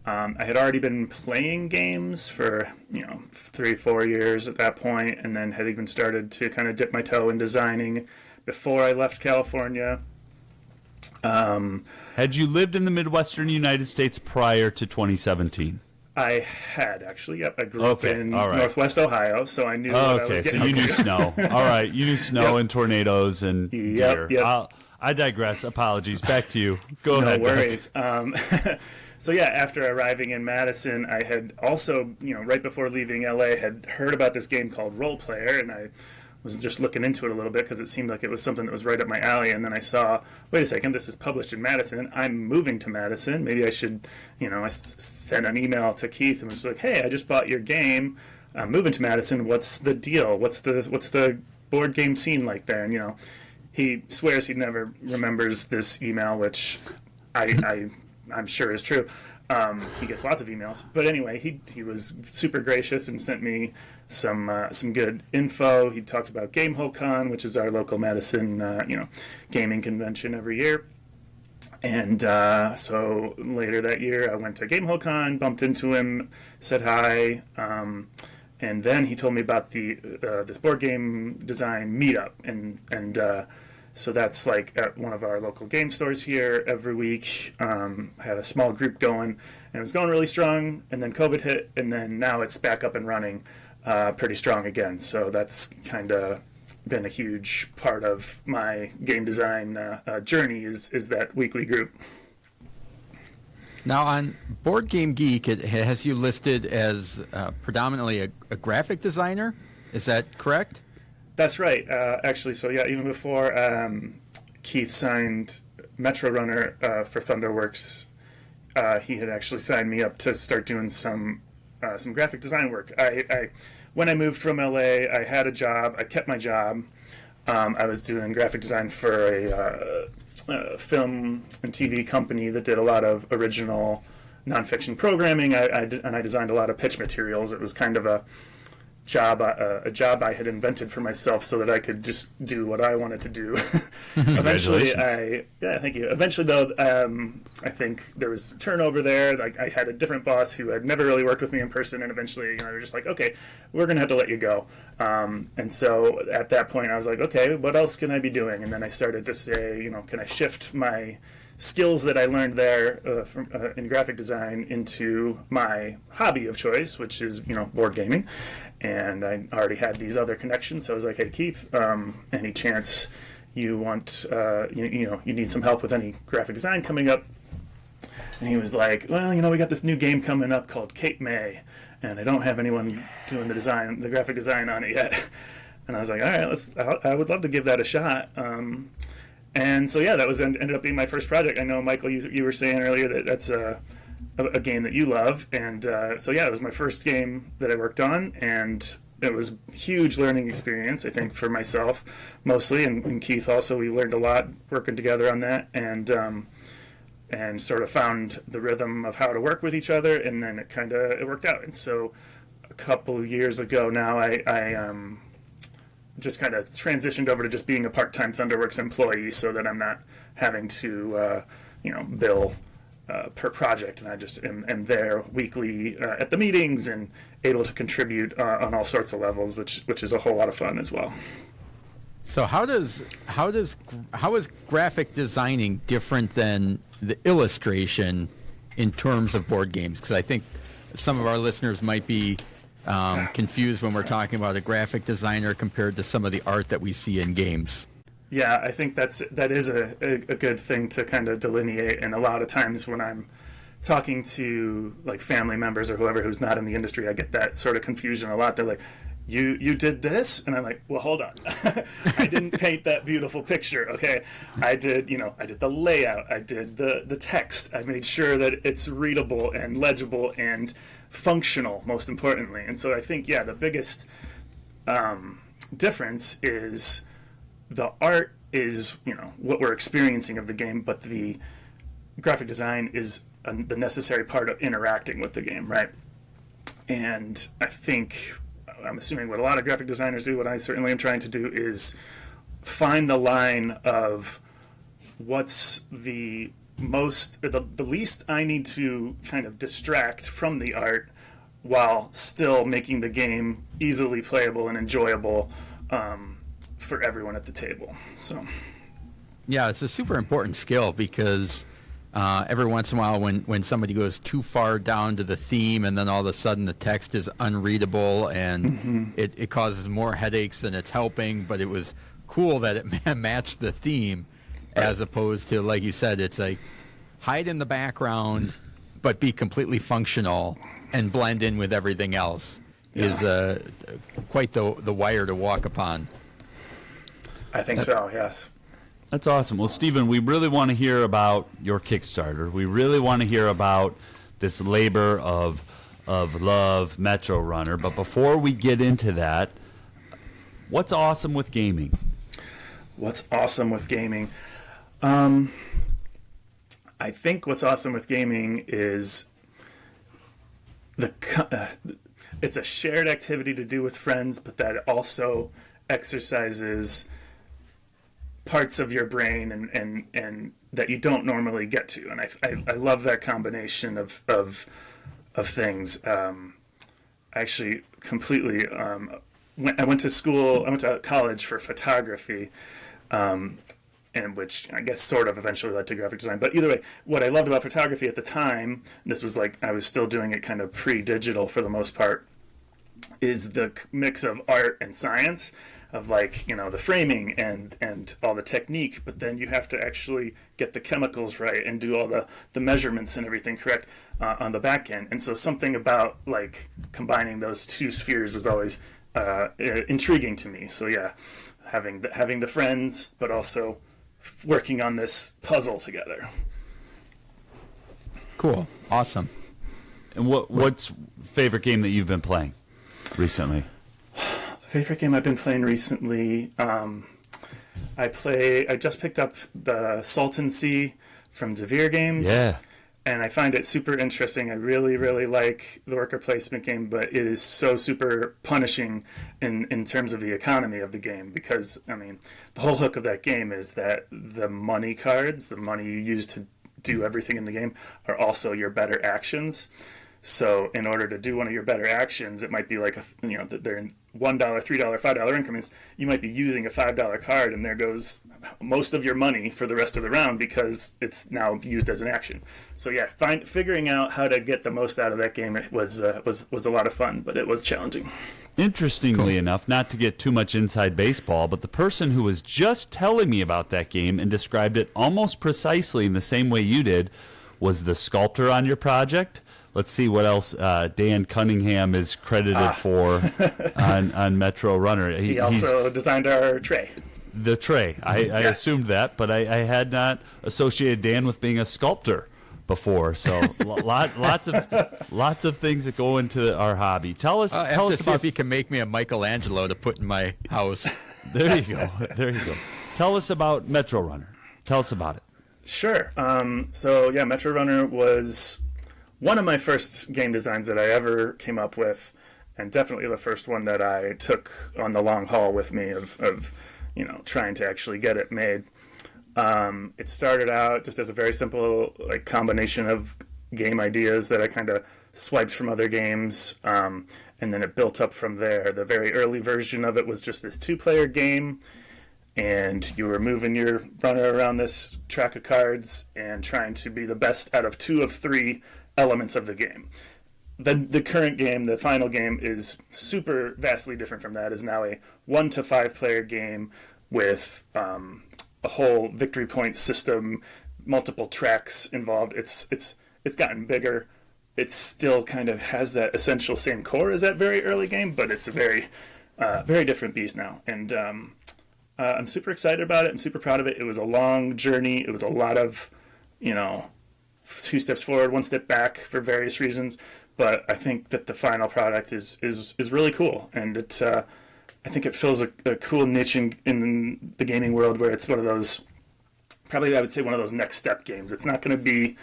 C: I had already been playing games for 3-4 years at that point, and then had even started to kind of dip my toe in designing before I left California.
B: Had you lived in the Midwestern United States prior to 2017?
C: I had actually. Yep, I grew up in
B: all right.
C: Northwest Ohio, so I knew. What I was
B: Okay, so
C: getting
B: you knew
C: into.
B: snow. All right, you knew snow and tornadoes and deer.
C: Yep.
B: I digress. Apologies. Back to you. Go ahead.
C: No worries. So yeah, after arriving in Madison, I had also, right before leaving LA, had heard about this game called Role Player, and I was just looking into it a little bit because it seemed like it was something that was right up my alley. And then I saw, wait a second, this is published in Madison. I'm moving to Madison. Maybe I should, I sent an email to Keith and was like, hey, I just bought your game. I'm moving to Madison. What's the deal? What's the board game scene like there? And he swears he never remembers this email, which I'm sure is true. He gets lots of emails, but anyway, he was super gracious and sent me some good info. He talked about GameholeCon, which is our local Madison gaming convention every year. And so later that year, I went to GameholeCon, bumped into him, said hi, and then he told me about this board game design meetup, and so that's like at one of our local game stores here every week. I had a small group going, and it was going really strong. And then COVID hit, and then now it's back up and running pretty strong again. So that's kind of been a huge part of my game design journey is that weekly group.
A: Now on Board Game Geek, it has you listed as predominantly a graphic designer. Is that correct?
C: That's right. Actually, so yeah, even before Keith signed Metro Runner for Thunderworks, he had actually signed me up to start doing some graphic design work. When I moved from LA, I had a job. I kept my job. I was doing graphic design for a film and TV company that did a lot of original nonfiction programming. I designed a lot of pitch materials. It was kind of a job I had invented for myself so that I could just do what I wanted to do. Eventually, thank you. Eventually, though, I think there was turnover there. Like I had a different boss who had never really worked with me in person, and eventually, they're just like, okay, we're gonna have to let you go. And so at that point, I was like, okay, what else can I be doing? And then I started to say, can I shift my skills that I learned there in graphic design into my hobby of choice, which is board gaming, and I already had these other connections. So I was like, hey Keith, any chance you want you need some help with any graphic design coming up? And he was like, well, we got this new game coming up called Cape May, and I don't have anyone doing the graphic design on it yet. And I was like, all right, I would love to give that a shot. And so, yeah, that ended up being my first project. I know, Michael, you were saying earlier that that's a game that you love. And so, yeah, it was my first game that I worked on. And it was a huge learning experience, I think, for myself mostly. And Keith also, we learned a lot working together on that. And sort of found the rhythm of how to work with each other. And then it worked out. And so a couple of years ago now, I just kind of transitioned over to just being a part-time Thunderworks employee so that I'm not having to, bill per project. And I just am there weekly at the meetings and able to contribute on all sorts of levels, which is a whole lot of fun as well.
A: So how is graphic designing different than the illustration in terms of board games? Because I think some of our listeners might be confused when we're talking about a graphic designer compared to some of the art that we see in games.
C: Yeah, I think that is a good thing to kind of delineate. And a lot of times when I'm talking to like family members or whoever who's not in the industry, I get that sort of confusion a lot. They're like, you did this? And I'm like, well, hold on. I didn't paint that beautiful picture, okay? I did the layout. I did the text. I made sure that it's readable and legible and functional, most importantly. And so I think, the biggest difference is the art is, what we're experiencing of the game, but the graphic design is the necessary part of interacting with the game, right? And I'm assuming what a lot of graphic designers do, what I certainly am trying to do, is find the line of what's the least I need to kind of distract from the art while still making the game easily playable and enjoyable for everyone at the table. So,
A: yeah, it's a super important skill because Every once in a while, when somebody goes too far down to the theme, and then all of a sudden the text is unreadable, and it causes more headaches than it's helping. But it was cool that it matched the theme, as opposed to, like you said, it's like hide in the background, but be completely functional and blend in with everything else. Is quite the wire to walk upon.
C: I think so, yes.
B: That's awesome. Well, Stephen, we really want to hear about your Kickstarter. We really want to hear about this labor of love, Metro Runner. But before we get into that, what's awesome with gaming?
C: What's awesome with gaming? I think what's awesome with gaming is it's a shared activity to do with friends, but that also exercises parts of your brain and that you don't normally get to, and I love that combination of things. I actually completely I went to college for photography, and which I guess sort of eventually led to graphic design. But either way, what I loved about photography at the time, this was like I was still doing it kind of pre-digital for the most part, is the mix of art and science, of like, the framing and all the technique, but then you have to actually get the chemicals right and do all the measurements and everything correct on the back end. And so something about like combining those two spheres is always intriguing to me. So yeah, having the friends, but also working on this puzzle together.
A: Cool. Awesome.
B: And what's favorite game that you've been playing recently?
C: Favorite game I've been playing recently, I just picked up the Salton Sea from Devere Games.
B: Yeah.
C: And I find it super interesting. I really, really like the worker placement game, but it is so super punishing in terms of the economy of the game, because, the whole hook of that game is that the money cards, the money you use to do everything in the game, are also your better actions. So in order to do one of your better actions, it might be like they're in $1, $3, $5 increments. You might be using a $5 card, and there goes most of your money for the rest of the round because it's now used as an action. So yeah, figuring out how to get the most out of that game was a lot of fun, but it was challenging.
B: Interestingly enough, not to get too much inside baseball, but the person who was just telling me about that game and described it almost precisely in the same way you did was the sculptor on your project. Let's see what else Dan Cunningham is credited for on Metro Runner.
C: He also designed our tray.
B: The tray. I
C: Yes.
B: assumed that, but I had not associated Dan with being a sculptor before. So lots of things that go into our hobby. Tell us
A: See if he can make me a Michelangelo to put in my house.
B: There you go. Tell us about Metro Runner. Tell us about it.
C: Sure. So yeah, Metro Runner was one of my first game designs that I ever came up with, and definitely the first one that I took on the long haul with me of trying to actually get it made. It started out just as a very simple combination of game ideas that I kind of swiped from other games, and then it built up from there. The very early version of it was just this 2-player game, and you were moving your runner around this track of cards and trying to be the best out of 2 of 3 elements of the game. The current game, the final game, is super vastly different from that. Is now a 1 to 5 player game with a whole victory point system, multiple tracks involved. It's gotten bigger. It still kind of has that essential same core as that very early game, but it's a very very different beast now. And I'm super excited about it. I'm super proud of it. It was a long journey. It was a lot of 2 steps forward, 1 step back for various reasons, but I think that the final product is really cool, and I think it fills a cool niche in the gaming world, where it's one of those, probably I would say one of those next step games. It's not going to be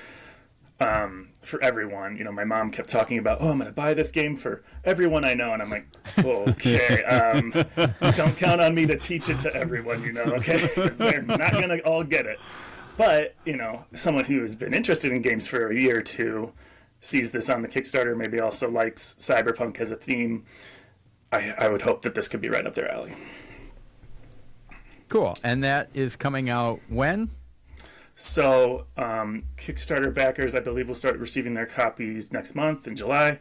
C: for everyone. My mom kept talking about, I'm going to buy this game for everyone I know, and I'm like, okay, don't count on me to teach it to everyone, okay, because they're not going to all get it. But, someone who has been interested in games for a year or two sees this on the Kickstarter, maybe also likes cyberpunk as a theme. I would hope that this could be right up their alley.
A: Cool. And that is coming out when?
C: So Kickstarter backers, I believe, will start receiving their copies next month in July,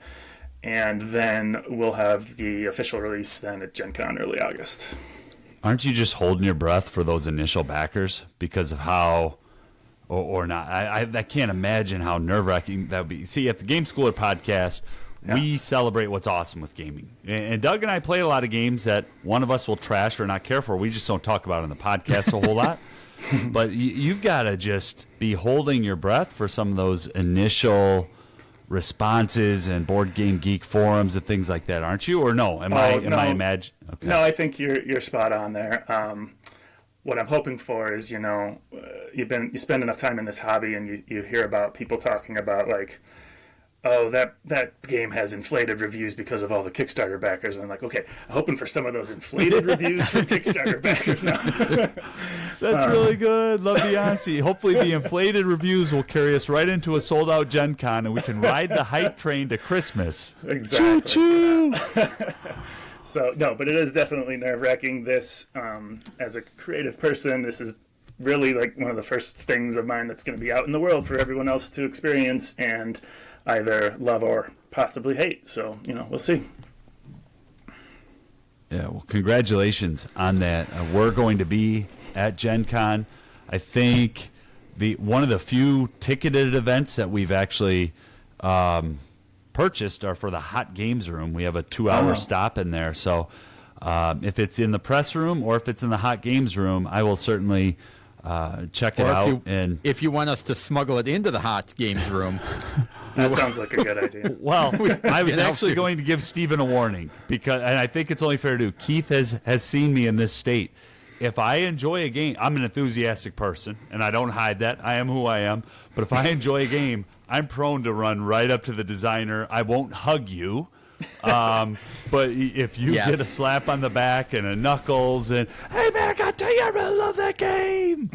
C: and then we'll have the official release then at Gen Con early August.
B: Aren't you just holding your breath for those initial backers because of how, or not? I can't imagine how nerve-wracking that would be. See, at the Game Schooler podcast, we celebrate what's awesome with gaming. And Doug and I play a lot of games that one of us will trash or not care for. We just don't talk about on the podcast a whole lot. But you've got to just be holding your breath for some of those initial responses and Board Game Geek forums and things like that, aren't you? Or no? Am I imagining? Okay.
C: No, I think you're spot on there. What I'm hoping for is, you spend enough time in this hobby and you hear about people talking about like, oh, that game has inflated reviews because of all the Kickstarter backers. And I'm like, okay, I'm hoping for some of those inflated reviews from Kickstarter backers now.
B: That's really good. Love the honesty. Hopefully the inflated reviews will carry us right into a sold-out Gen Con, and we can ride the hype train to Christmas.
C: Exactly.
B: Choo-choo!
C: So, no, but it is definitely nerve-wracking. This, as a creative person, this is really like one of the first things of mine that's going to be out in the world for everyone else to experience and either love or possibly hate. So, we'll see.
B: Yeah, well, congratulations on that. We're going to be at Gen Con. I think one of the few ticketed events that we've actually purchased are for the Hot Games Room. We have a 2-hour stop in there. So if it's in the press room or if it's in the Hot Games Room, I will certainly check it out.
A: If you want us to smuggle it into the Hot Games Room.
C: That sounds like a good idea.
B: Well, I was actually going to give Stephen a warning, and I think it's only fair to do. Keith has seen me in this state. If I enjoy a game, I'm an enthusiastic person, and I don't hide that. I am who I am. But if I enjoy a game, I'm prone to run right up to the designer. I won't hug you. But if you get a slap on the back and a knuckles and, hey, man, I got to tell you, I really love that game.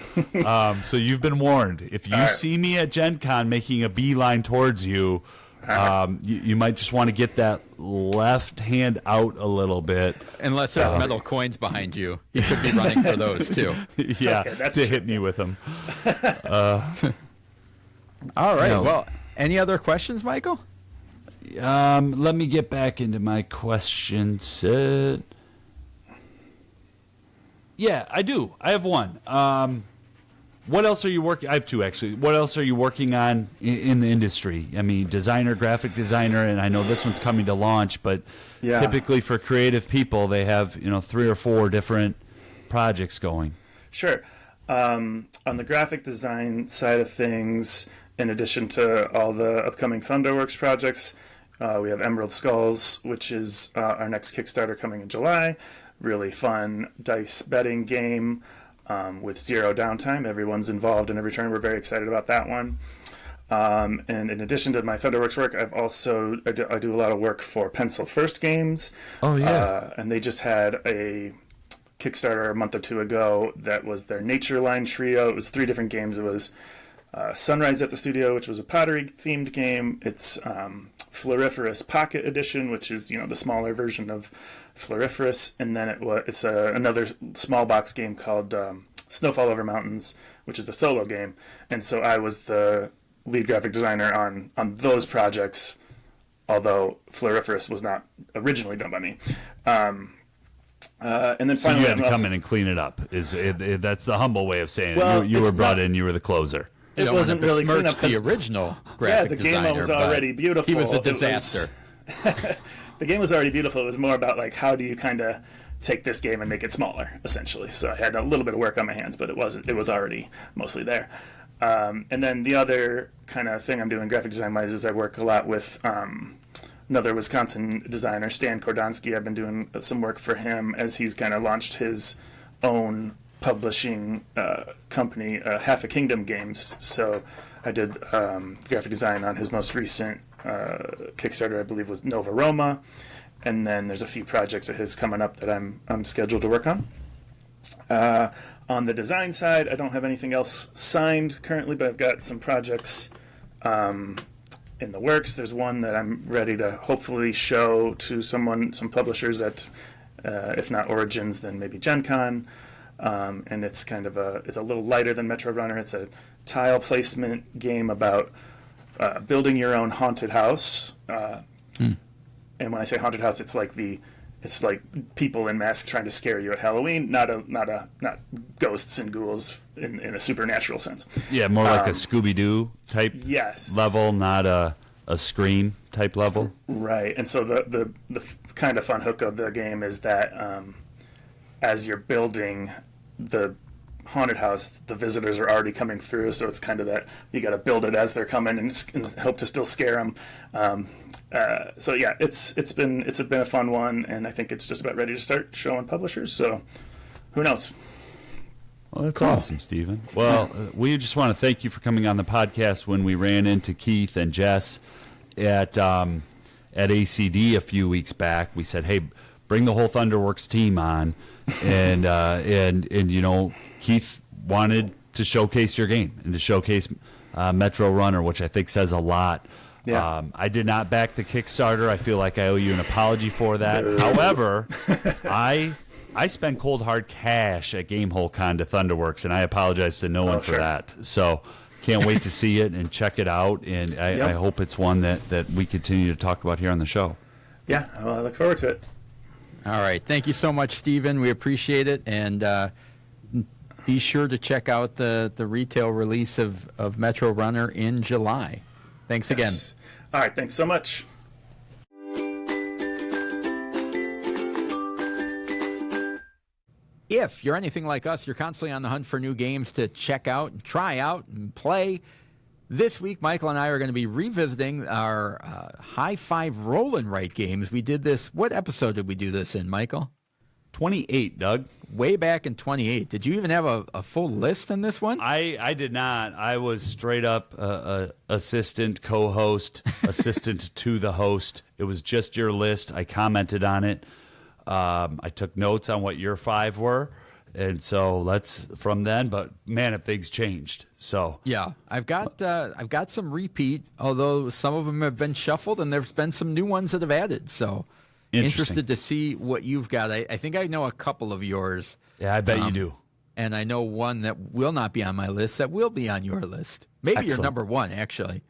B: So you've been warned. If you see me at Gen Con making a beeline towards you, you might just want to get that left hand out a little bit.
A: Unless there's metal coins behind you. You could be running for those, too.
B: Yeah, okay, to hit me with them.
A: All right. No. Well, any other questions, Michael?
B: Let me get back into my question set. Yeah, I do. I have one. What else are you working? I have two, actually. What else are you working on in the industry? I mean, designer, graphic designer, and I know this one's coming to launch, but typically for creative people, they have 3 or 4 different projects going.
C: Sure. On the graphic design side of things, in addition to all the upcoming Thunderworks projects, we have Emerald Skulls, which is our next Kickstarter coming in July. Really fun dice betting game with 0 downtime. Everyone's involved in every turn. We're very excited about that one. And in addition to my Thunderworks work, I do a lot of work for Pencil First Games.
B: Oh, yeah.
C: And they just had a Kickstarter a month or 2 ago that was their Nature Line Trio. It was 3 different games. It was Sunrise at the Studio, which was a pottery-themed game. It's Floriferous Pocket Edition, which is the smaller version of Floriferous, and then it's another small box game called Snowfall Over Mountains, which is a solo game. And so I was the lead graphic designer on those projects, although Floriferous was not originally done by me. And then finally,
B: so you had to come in and clean it up. That's the humble way of saying it. You were brought in. You were the closer.
C: It wasn't really clean up
A: the original graphic designer.
C: Yeah, the game was already beautiful.
A: He was a disaster.
C: The game was already beautiful. It was more about how do you kind of take this game and make it smaller, essentially. So I had a little bit of work on my hands, but it was already mostly there. And then the other kind of thing I'm doing graphic design wise is I work a lot with another Wisconsin designer, Stan Kordonsky. I've been doing some work for him as he's kind of launched his own publishing company, Half a Kingdom Games. So I did graphic design on his most recent Kickstarter, I believe was Nova Roma, and then there's a few projects of his coming up that I'm scheduled to work on. On the design side, I don't have anything else signed currently, but I've got some projects in the works. There's one that I'm ready to hopefully show to some publishers at, if not Origins, then maybe Gen Con. and it's kind of it's a little lighter than Metro Runner. It's a tile placement game about building your own haunted house. And when I say haunted house, it's like people in masks trying to scare you at Halloween, not ghosts and ghouls in a supernatural sense.
B: Yeah, more like a Scooby-Doo type level, not a Scream type level.
C: Right. And so the kind of fun hook of the game is that as you're building the haunted house, the visitors are already coming through, so it's kind of that you got to build it as they're coming and hope to still scare them. So yeah, it's been a fun one, and I think it's just about ready to start showing publishers. So who knows?
B: Well, that's awesome, Stephen. Well, we just want to thank you for coming on the podcast. When we ran into Keith and Jess at ACD a few weeks back, we said, "Hey, bring the whole Thunderworks team on," and you know, Keith wanted to showcase your game and to showcase Metro Runner, which I think says a lot.
C: Yeah.
B: I did not back the Kickstarter. I feel like I owe you an apology for that. However, I spent cold hard cash at GameholeCon to Thunderworks, and I apologize to no one for that. So can't wait to see it and check it out, and I hope it's one that we continue to talk about here on the show.
C: Yeah, well, I look forward to it.
A: All right. Thank you so much, Stephen. We appreciate it, and be sure to check out the retail release of Metro Runner in July. Thanks again.
C: All right, thanks so much.
A: If you're anything like us, you're constantly on the hunt for new games to check out and try out and play. This week, Michael and I are going to be revisiting our High Five Roll and Write games. We did this. What episode did we do this in, Michael?
B: 28, Doug.
A: Way back in 28. Did you even have a full list in this one?
B: I did not. I was straight up assistant, co-host, assistant to the host. It was just your list. I commented on it. I took notes on what your 5 were. And so let's from then, but man, have things changed. So
A: yeah, I've got some repeat, although some of them have been shuffled, and there's been some new ones that have added. So interested to see what you've got. I think I know a couple of yours.
B: Yeah, I bet you do.
A: And I know one that will not be on my list that will be on your list. Maybe your number one, actually.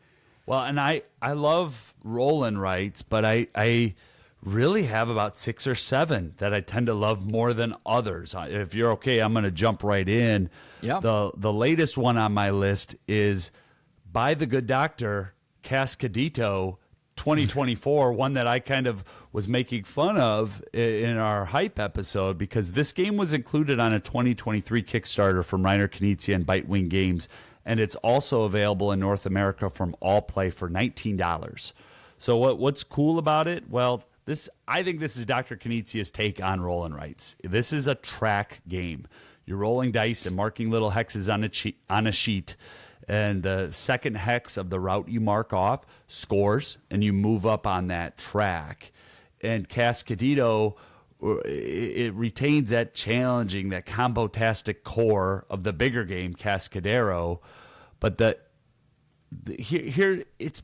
B: Well, and I love roll and writes, but I really have about 6 or 7 that I tend to love more than others. If you're okay, I'm going to jump right in.
A: Yeah.
B: The latest one on my list is By the Good Doctor, Cascadito 2024, one that I kind of was making fun of in our hype episode because this game was included on a 2023 Kickstarter from Reiner Knizia and Bitewing Games, and it's also available in North America from All Play for $19. So what's cool about it? Well, I think this is Dr. Knizia's take on roll and writes. This is a track game. You're rolling dice and marking little hexes on a sheet, and the second hex of the route you mark off scores, and you move up on that track. And Cascadito, it retains that challenging, that combo-tastic core of the bigger game, Cascadero, but here it's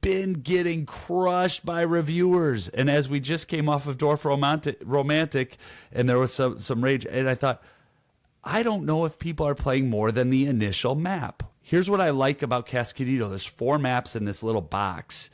B: been getting crushed by reviewers. And as we just came off of Dorf Romantik, and there was some rage, and I thought, I don't know if people are playing more than the initial map. Here's what I like about Cascadito. There's 4 maps in this little box,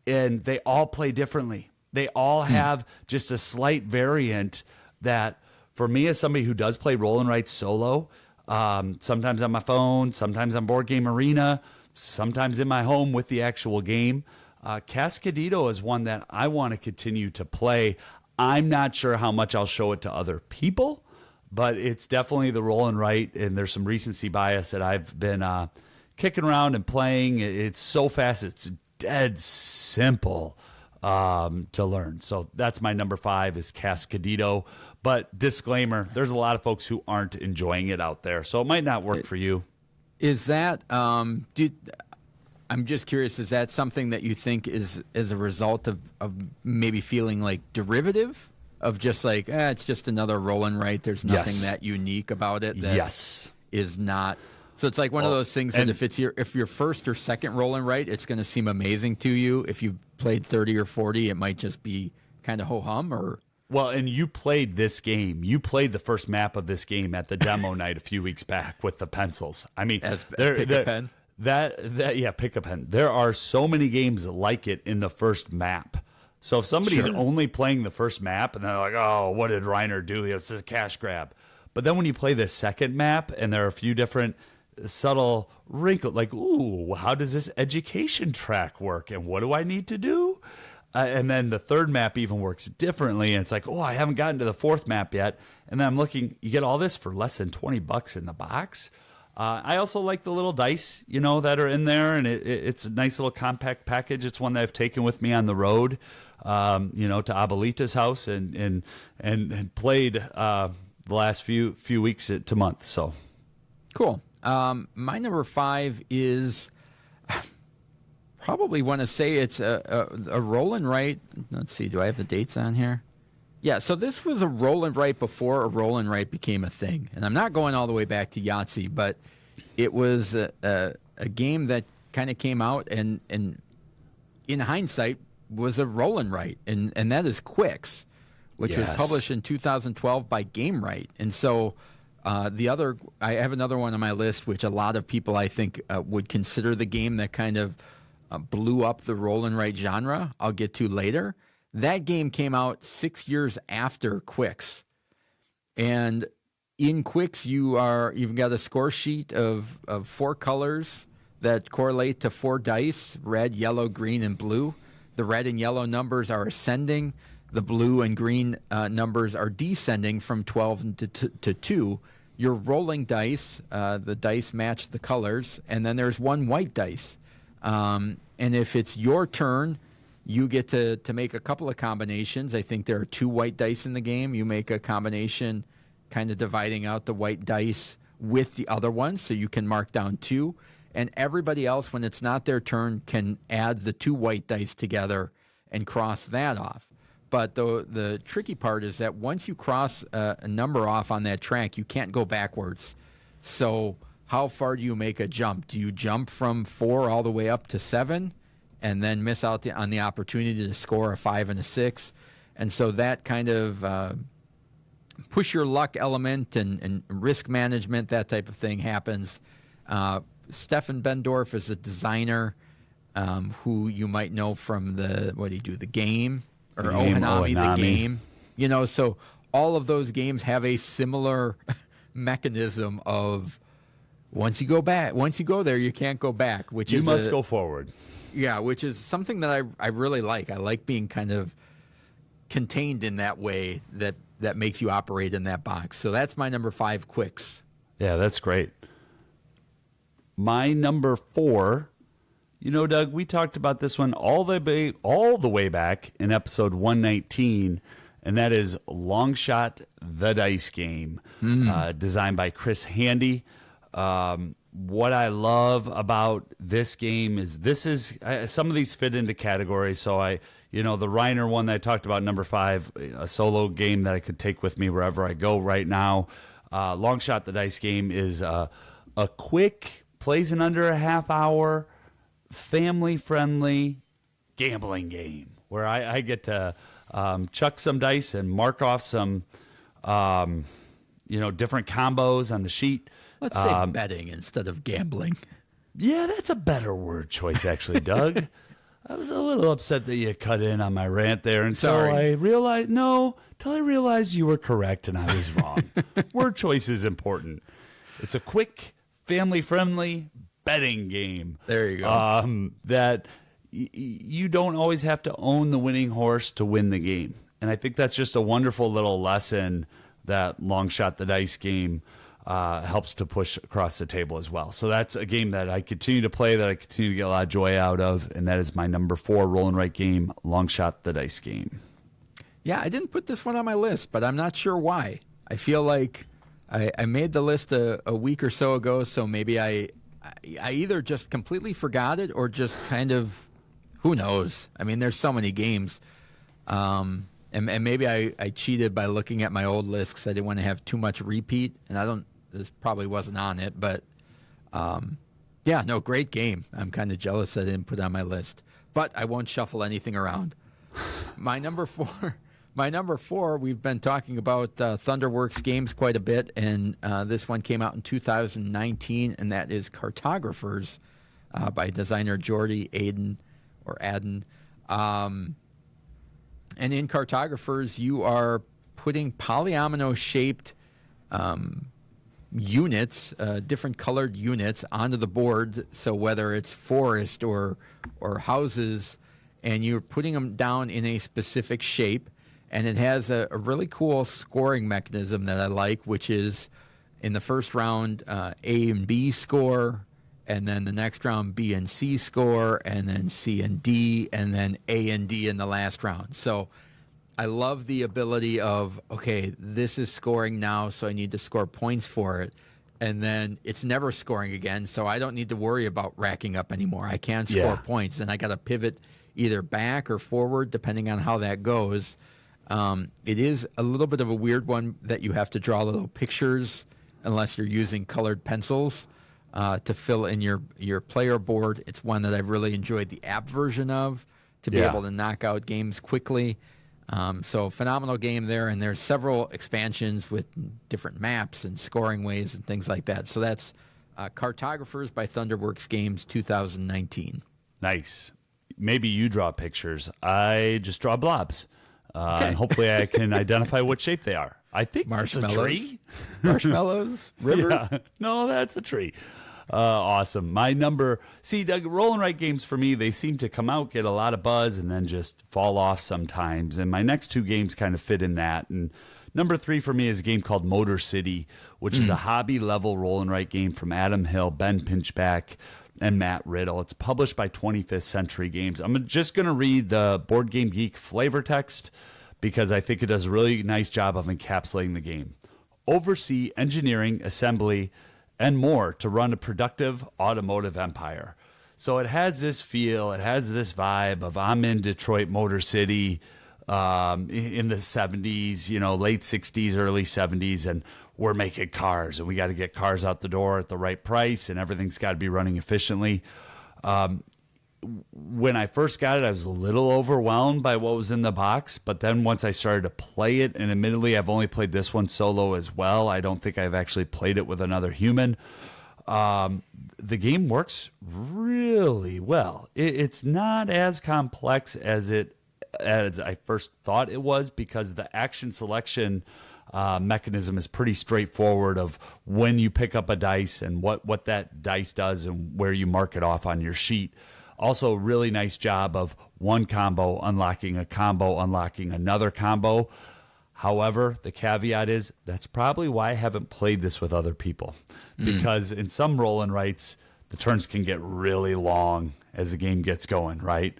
B: and they all play differently. They all have just a slight variant that, for me as somebody who does play roll and write solo, sometimes on my phone, sometimes on Board Game Arena, sometimes in my home with the actual game. Cascadito is one that I want to continue to play. I'm not sure how much I'll show it to other people, but it's definitely the roll and write, and there's some recency bias that I've been kicking around and playing. It's so fast. It's dead simple to learn. So that's my number 5 is Cascadito. But disclaimer, there's a lot of folks who aren't enjoying it out there, so it might not work for you.
A: Is that, I'm just curious, is that something that you think is a result of maybe feeling like derivative of just like, it's just another roll and write, there's nothing that unique about it that is not. So it's like one of those things that if your first or second roll and write, it's going to seem amazing to you. If you've played 30 or 40, it might just be kind of ho-hum or...
B: Well, and you played this game. You played the first map of this game at the demo night a few weeks back with the pencils. I mean,
A: pick a pen.
B: Pick a pen. There are so many games like it in the first map. So if somebody's only playing the first map and they're like, "Oh, what did Reiner do? It's a cash grab." But then when you play the second map and there are a few different subtle wrinkles, like, "Ooh, how does this education track work? And what do I need to do?" And then the third map even works differently. And it's like, "Oh, I haven't gotten to the fourth map yet." And then I'm looking, you get all this for less than $20 in the box. I also like the little dice, that are in there. And it's a nice little compact package. It's one that I've taken with me on the road, to Abuelita's house and played the last few weeks to month. So
A: cool. My number 5 is... probably want to say it's a roll and write. Let's see, do I have the dates on here? Yeah, so this was a roll and write before a roll and write became a thing. And I'm not going all the way back to Yahtzee, but it was a game that kind of came out and in hindsight was a roll and write. And that is Quicks, which was published in 2012 by Game Right. And so I have another one on my list, which a lot of people I think would consider the game that kind of blew up the roll and write genre. I'll get to later. That game came out 6 years after Quicks, and in Quicks you've got a score sheet of 4 colors that correlate to 4 dice: red, yellow, green, and blue. The red and yellow numbers are ascending. The blue and green numbers are descending from 12 to 2. You're rolling dice. The dice match the colors, and then there's one white dice. And if it's your turn, you get to make a couple of combinations. I think there are 2 white dice in the game. You make a combination kind of dividing out the white dice with the other ones, so you can mark down 2. And everybody else, when it's not their turn, can add the 2 white dice together and cross that off. But the tricky part is that once you cross a number off on that track, you can't go backwards. So how far do you make a jump? Do you jump from 4 all the way up to 7 and then miss out on the opportunity to score a 5 and a 6? And so that kind of push your luck element and risk management, that type of thing happens. Stefan Bendorf is a designer who you might know from the game, or Ohanami, the game. So all of those games have a similar mechanism of once you go there, you can't go back.
B: You must go forward.
A: Yeah, which is something that I really like. I like being kind of contained in that way that makes you operate in that box. So that's my number 5, Quicks.
B: Yeah, that's great. My number 4, Doug, we talked about this one all the way back in episode 119, and that is Longshot the Dice Game, designed by Chris Handy. What I love about this game is some of these fit into categories. So the Reiner one that I talked about, number 5, a solo game that I could take with me wherever I go right now. Longshot the Dice Game is a quick, plays in under a half hour, family-friendly gambling game where I get to chuck some dice and mark off some different combos on the sheet.
A: Let's say betting instead of gambling.
B: Yeah, that's a better word choice, actually, Doug. I was a little upset that you cut in on my rant there until I realized you were correct and I was wrong. Word choice is important. It's a quick, family-friendly betting game.
A: There you go.
B: That you don't always have to own the winning horse to win the game. And I think that's just a wonderful little lesson that Longshot the Dice Game helps to push across the table as well. So that's a game that I continue to play, that I continue to get a lot of joy out of, and that is my number 4 roll and write game, Longshot the Dice Game.
A: Yeah, I didn't put this one on my list, but I'm not sure why. I feel like I made the list a week or so ago, so maybe I either just completely forgot it or just kind of, who knows? I mean, there's so many games. And maybe I cheated by looking at my old list because I didn't want to have too much repeat, and this probably wasn't on it, but great game. I'm kind of jealous I didn't put it on my list, but I won't shuffle anything around. My number 4 My number 4, we've been talking about Thunderworks games quite a bit, and this one came out in 2019, and that is Cartographers by designer Jordi Adden. And in Cartographers, you are putting polyomino-shaped units, different colored units, onto the board. So whether it's forest or houses, and you're putting them down in a specific shape. And it has a really cool scoring mechanism that I like, which is in the first round, A and B score, and then the next round, B and C score, and then C and D, and then A and D in the last round. So I love the ability of, okay, this is scoring now, so I need to score points for it. And then it's never scoring again, so I don't need to worry about racking up anymore. I can score points, and I got to pivot either back or forward, depending on how that goes. It is a little bit of a weird one that you have to draw little pictures unless you're using colored pencils to fill in your player board. It's one that I've really enjoyed the app version of to be able to knock out games quickly. So phenomenal game there, and there's several expansions with different maps and scoring ways and things like that. So that's Cartographers by Thunderworks Games 2019.
B: Nice. Maybe you draw pictures. I just draw blobs. And hopefully I can identify what shape they are. I think it's a tree.
A: Marshmallows, river.
B: Yeah. No, that's a tree. Awesome. My number, Doug, roll and write games for me, they seem to come out, get a lot of buzz, and then just fall off sometimes. And my next 2 games kind of fit in that. And number 3 for me is a game called Motor City, which is a hobby level roll and write game from Adam Hill, Ben Pinchback, and Matt Riddle. It's published by 25th Century Games. I'm just going to read the Board Game Geek flavor text because I think it does a really nice job of encapsulating the game. Oversee engineering, assembly, and more to run a productive automotive empire. So it has this feel, it has this vibe of I'm in Detroit, Motor City, in the 70s, late 60s, early 70s, and we're making cars, and we got to get cars out the door at the right price, and everything's got to be running efficiently. When I first got it, I was a little overwhelmed by what was in the box, but then once I started to play it, and admittedly, I've only played this one solo as well. I don't think I've actually played it with another human. The game works really well. It's not as complex as I first thought it was, because the action selection mechanism is pretty straightforward of when you pick up a dice and what that dice does and where you mark it off on your sheet. Also, really nice job of one combo unlocking a combo, unlocking another combo. However, the caveat is that's probably why I haven't played this with other people, because in some roll and writes, the turns can get really long as the game gets going, right?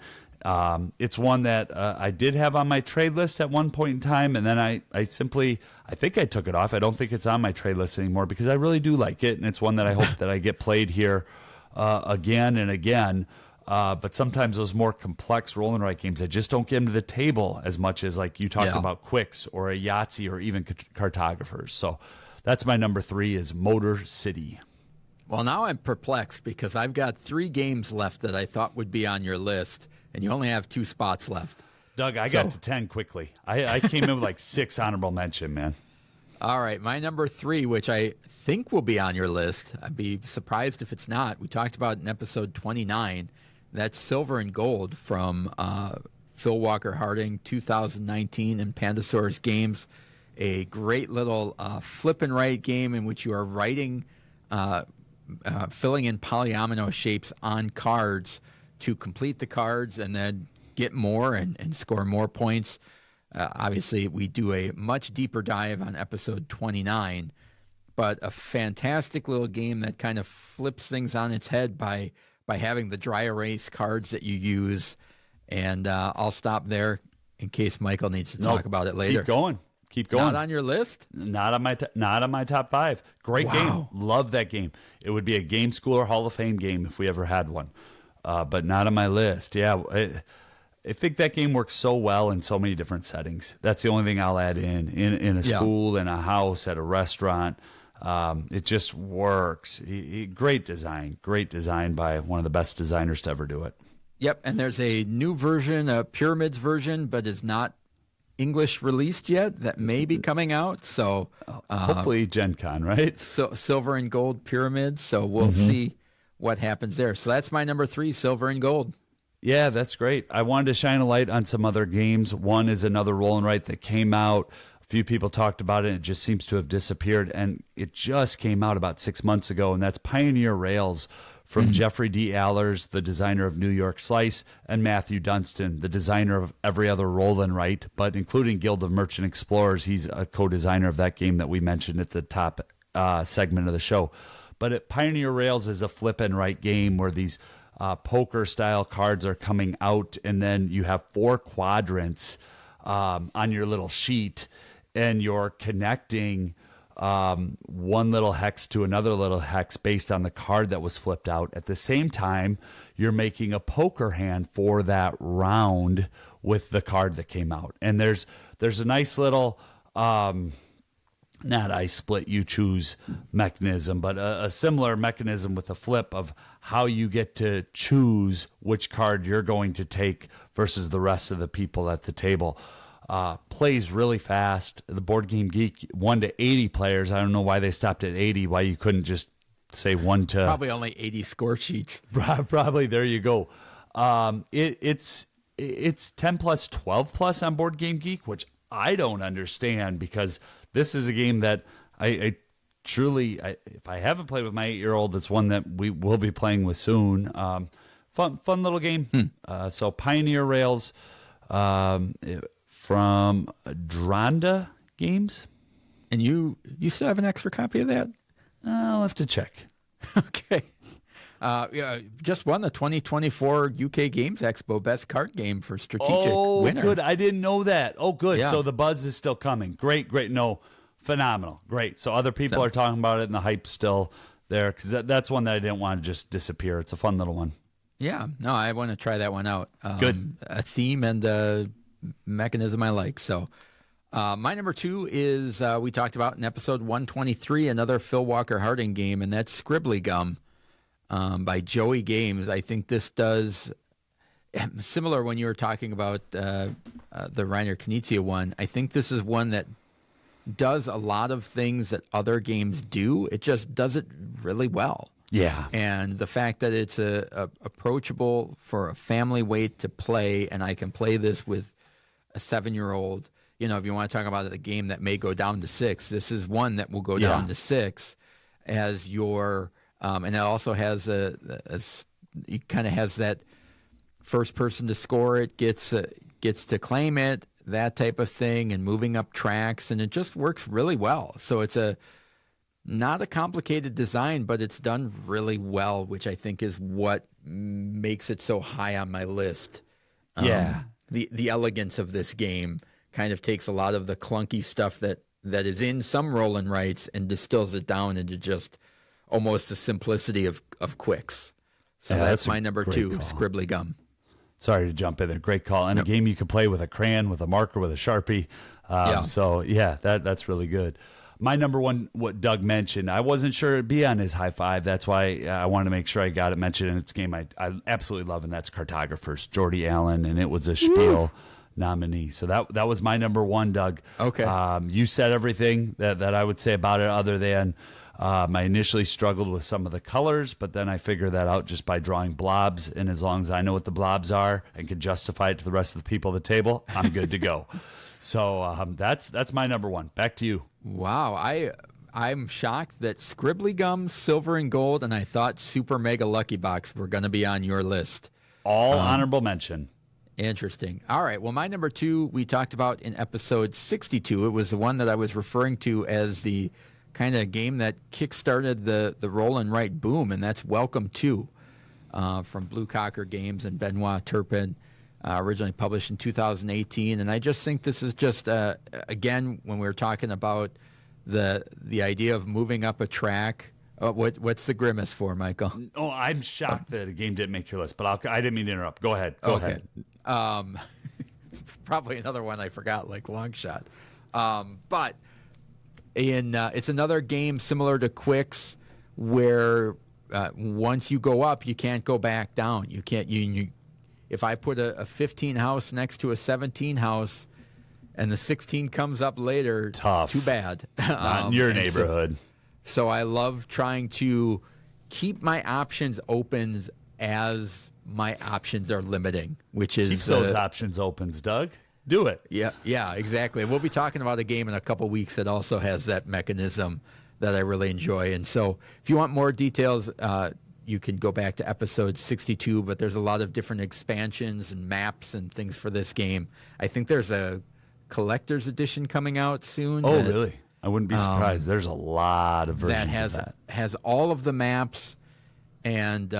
B: It's one that I did have on my trade list at one point in time, and then I think I took it off. I don't think it's on my trade list anymore because I really do like it, and it's one that I hope that I get played here again and again. But sometimes those more complex roll and write games, I just don't get them to the table as much as like you talked about Quicks or a Yahtzee or even Cartographers. So that's my number 3 is Motor City.
A: Well, now I'm perplexed because I've got 3 games left that I thought would be on your list, and you only have 2 spots left.
B: Doug, I got to 10 quickly. I came in with like 6 honorable mention, man.
A: All right, my number 3, which I think will be on your list. I'd be surprised if it's not. We talked about in episode 29. That's Silver and Gold from Phil Walker Harding, 2019, in Pandasaurus Games. A great little flip and write game in which you are writing, filling in polyomino shapes on cards to complete the cards and then get more and score more points. Obviously, we do a much deeper dive on episode 29, but a fantastic little game that kind of flips things on its head by having the dry erase cards that you use. And I'll stop there in case Michael needs to talk about it later.
B: Keep going.
A: Not on your list?
B: Not on my top 5. Great game. Love that game. It would be a Game Schooler Hall of Fame game if we ever had one. But not on my list. Yeah, I think that game works so well in so many different settings. That's the only thing I'll add in a school, in a house, at a restaurant. It just works. Great design by one of the best designers to ever do it.
A: Yep, and there's a new version, a Pyramids version, but it's not English released yet that may be coming out. So
B: hopefully Gen Con, right?
A: so silver and gold pyramids. So we'll see what happens there. So that's my number 3, silver and gold.
B: Yeah, that's great. I wanted to shine a light on some other games. One is another roll and write that came out. A few people talked about it, and it just seems to have disappeared. And it just came out about 6 months ago, and that's Pioneer Rails from Jeffrey D. Allers, the designer of New York Slice, and Matthew Dunstan, the designer of every other roll and write, but including Guild of Merchant Explorers. He's a co-designer of that game that we mentioned at the top segment of the show. But Pioneer Rails is a flip and write game where these poker style cards are coming out, and then you have 4 quadrants on your little sheet, and you're connecting one little hex to another little hex based on the card that was flipped out. At the same time, you're making a poker hand for that round with the card that came out. And there's a nice little not I split, you choose mechanism, but a similar mechanism with a flip of how you get to choose which card you're going to take versus the rest of the people at the table. Plays really fast. The Board Game Geek 1 to 80 players. I don't know why they stopped at 80, why you couldn't just say 1 to...
A: Probably only 80 score sheets.
B: Probably, there you go. It's 10 plus, 12 plus on Board Game Geek, which I don't understand, because this is a game that I truly, if I haven't played with my 8-year-old, it's one that we will be playing with soon. Fun little game. So Pioneer Rails from Dronda Games.
A: And you still have an extra copy of that?
B: I'll have to check.
A: Okay. Yeah, just won the 2024 UK Games Expo Best Card Game for Strategic winner.
B: Oh, good. I didn't know that. Oh, good.
A: Yeah.
B: So the buzz is still coming. Great. No, phenomenal. Great. So other people are talking about it, and the hype's still there, because that's one that I didn't want to just disappear. It's a fun little one.
A: Yeah. No, I want to try that one out.
B: Good.
A: A theme and a mechanism I like. So my number 2 is we talked about in episode 123, another Phil Walker Harding game, and that's Scribbly Gum. By Joey Games. I think this does similar when you were talking about the Reiner Knizia one. I think this is one that does a lot of things that other games do. It just does it really well.
B: Yeah.
A: And the fact that it's approachable for a family weight to play, and I can play this with a 7-year-old. You know, if you want to talk about a game that may go down to 6, this is one that will go down to 6 as your... and it also has it kind of has that first person to score it, gets to claim it, that type of thing, and moving up tracks, and it just works really well. So it's not a complicated design, but it's done really well, which I think is what makes it so high on my list. The elegance of this game kind of takes a lot of the clunky stuff that is in some roll and writes and distills it down into just almost the simplicity of quicks. So that's my number 2, call. Scribbly Gum.
B: Sorry to jump in there. Great call. And a game you can play with a crayon, with a marker, with a Sharpie. So, that's really good. My number 1, what Doug mentioned, I wasn't sure it'd be on his high 5. That's why I wanted to make sure I got it mentioned in its game I absolutely love, and that's Cartographers, Jordy Allen, and it was a Spiel nominee. So that was my number 1, Doug.
A: Okay.
B: You said everything that I would say about it, other than... I initially struggled with some of the colors, but then I figured that out just by drawing blobs. And as long as I know what the blobs are and can justify it to the rest of the people at the table, I'm good to go. So that's my number 1. Back to you.
A: Wow. I'm shocked that Scribbly Gum, Silver and Gold, and I thought Super Mega Lucky Box were going to be on your list.
B: All honorable mention.
A: Interesting. All right. Well, my number 2 we talked about in episode 62. It was the one that I was referring to as the kind of game that kickstarted the roll and write boom, and that's Welcome To from Blue Cocker Games and Benoit Turpin, originally published in 2018. And I just think this is just, again, when we were talking about the idea of moving up a track. What's the grimace for, Michael?
B: Oh, I'm shocked that a game didn't make your list, but I didn't mean to interrupt. Go ahead. Go ahead.
A: Probably another one I forgot, like Long Shot. But... it's another game similar to Quicks, where once you go up, you can't go back down. You can't. If I put a 15 house next to a 17 house, and the 16 comes up later,
B: Tough.
A: too bad.
B: Not in your
A: and
B: neighborhood.
A: So I love trying to keep my options open as my options are limiting, which is...
B: Keep those options open, Doug. Do it.
A: Yeah, exactly. We'll be talking about a game in a couple weeks that also has that mechanism that I really enjoy. And so if you want more details, you can go back to episode 62, but there's a lot of different expansions and maps and things for this game. I think there's a collector's edition coming out soon.
B: Oh, really? I wouldn't be surprised. There's a lot of versions of that.
A: Has all of the maps, and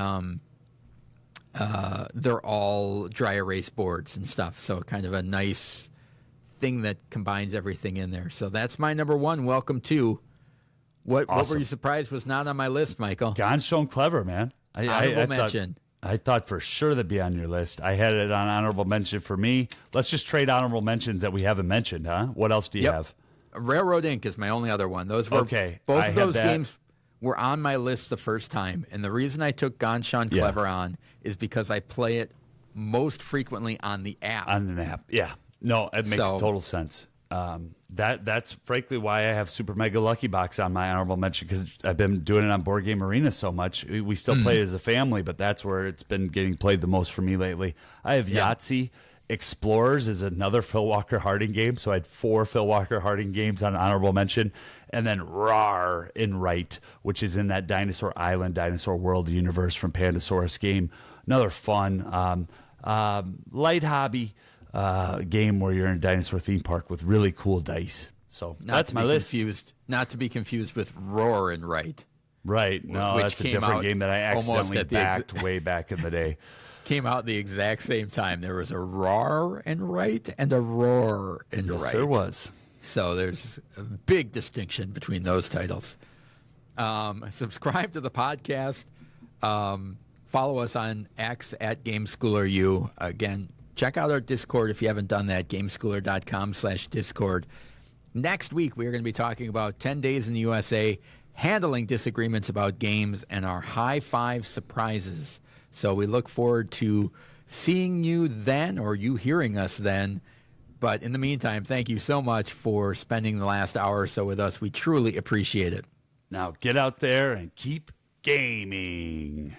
A: they're all dry erase boards and stuff. So kind of a nice thing that combines everything in there. So that's my number one. Welcome to... What were you surprised was not on my list, Michael?
B: God's shown clever, man.
A: Honorable mention.
B: I thought for sure that'd be on your list. I had it on honorable mention for me. Let's just trade honorable mentions that we haven't mentioned, huh? What else do you have?
A: Railroad Inc. is my only other one. Those were both of those games were on my list the first time, and the reason I took Gone Sean Clever on is because I play it most frequently on the app.
B: On an app, yeah. No, it makes total sense. That's frankly why I have Super Mega Lucky Box on my honorable mention, because I've been doing it on Board Game Arena so much. We still play it as a family, but that's where it's been getting played the most for me lately. I have Yahtzee. Explorers is another Phil Walker Harding game, so I had 4 Phil Walker Harding games on honorable mention, and then Rawr in Right, which is in that Dinosaur Island, Dinosaur World universe from Pandasaurus game. Another fun, light hobby game where you're in a dinosaur theme park with really cool dice. So that's my list.
A: Not to be confused with Roar and Right.
B: Right. No, that's a different game that I accidentally backed way back in the day.
A: Came out the exact same time. There was a Rawr and Right and a Roar and Right.
B: Yes, there was.
A: So there's a big distinction between those titles. Subscribe to the podcast. Follow us on X at GameSchoolerU. Again, check out our Discord if you haven't done that, gameschooler.com/Discord. Next week, we're going to be talking about 10 Days in the USA, handling disagreements about games, and our high five surprises. So we look forward to seeing you then, or you hearing us then. But in the meantime, thank you so much for spending the last hour or so with us. We truly appreciate it.
B: Now get out there and keep gaming.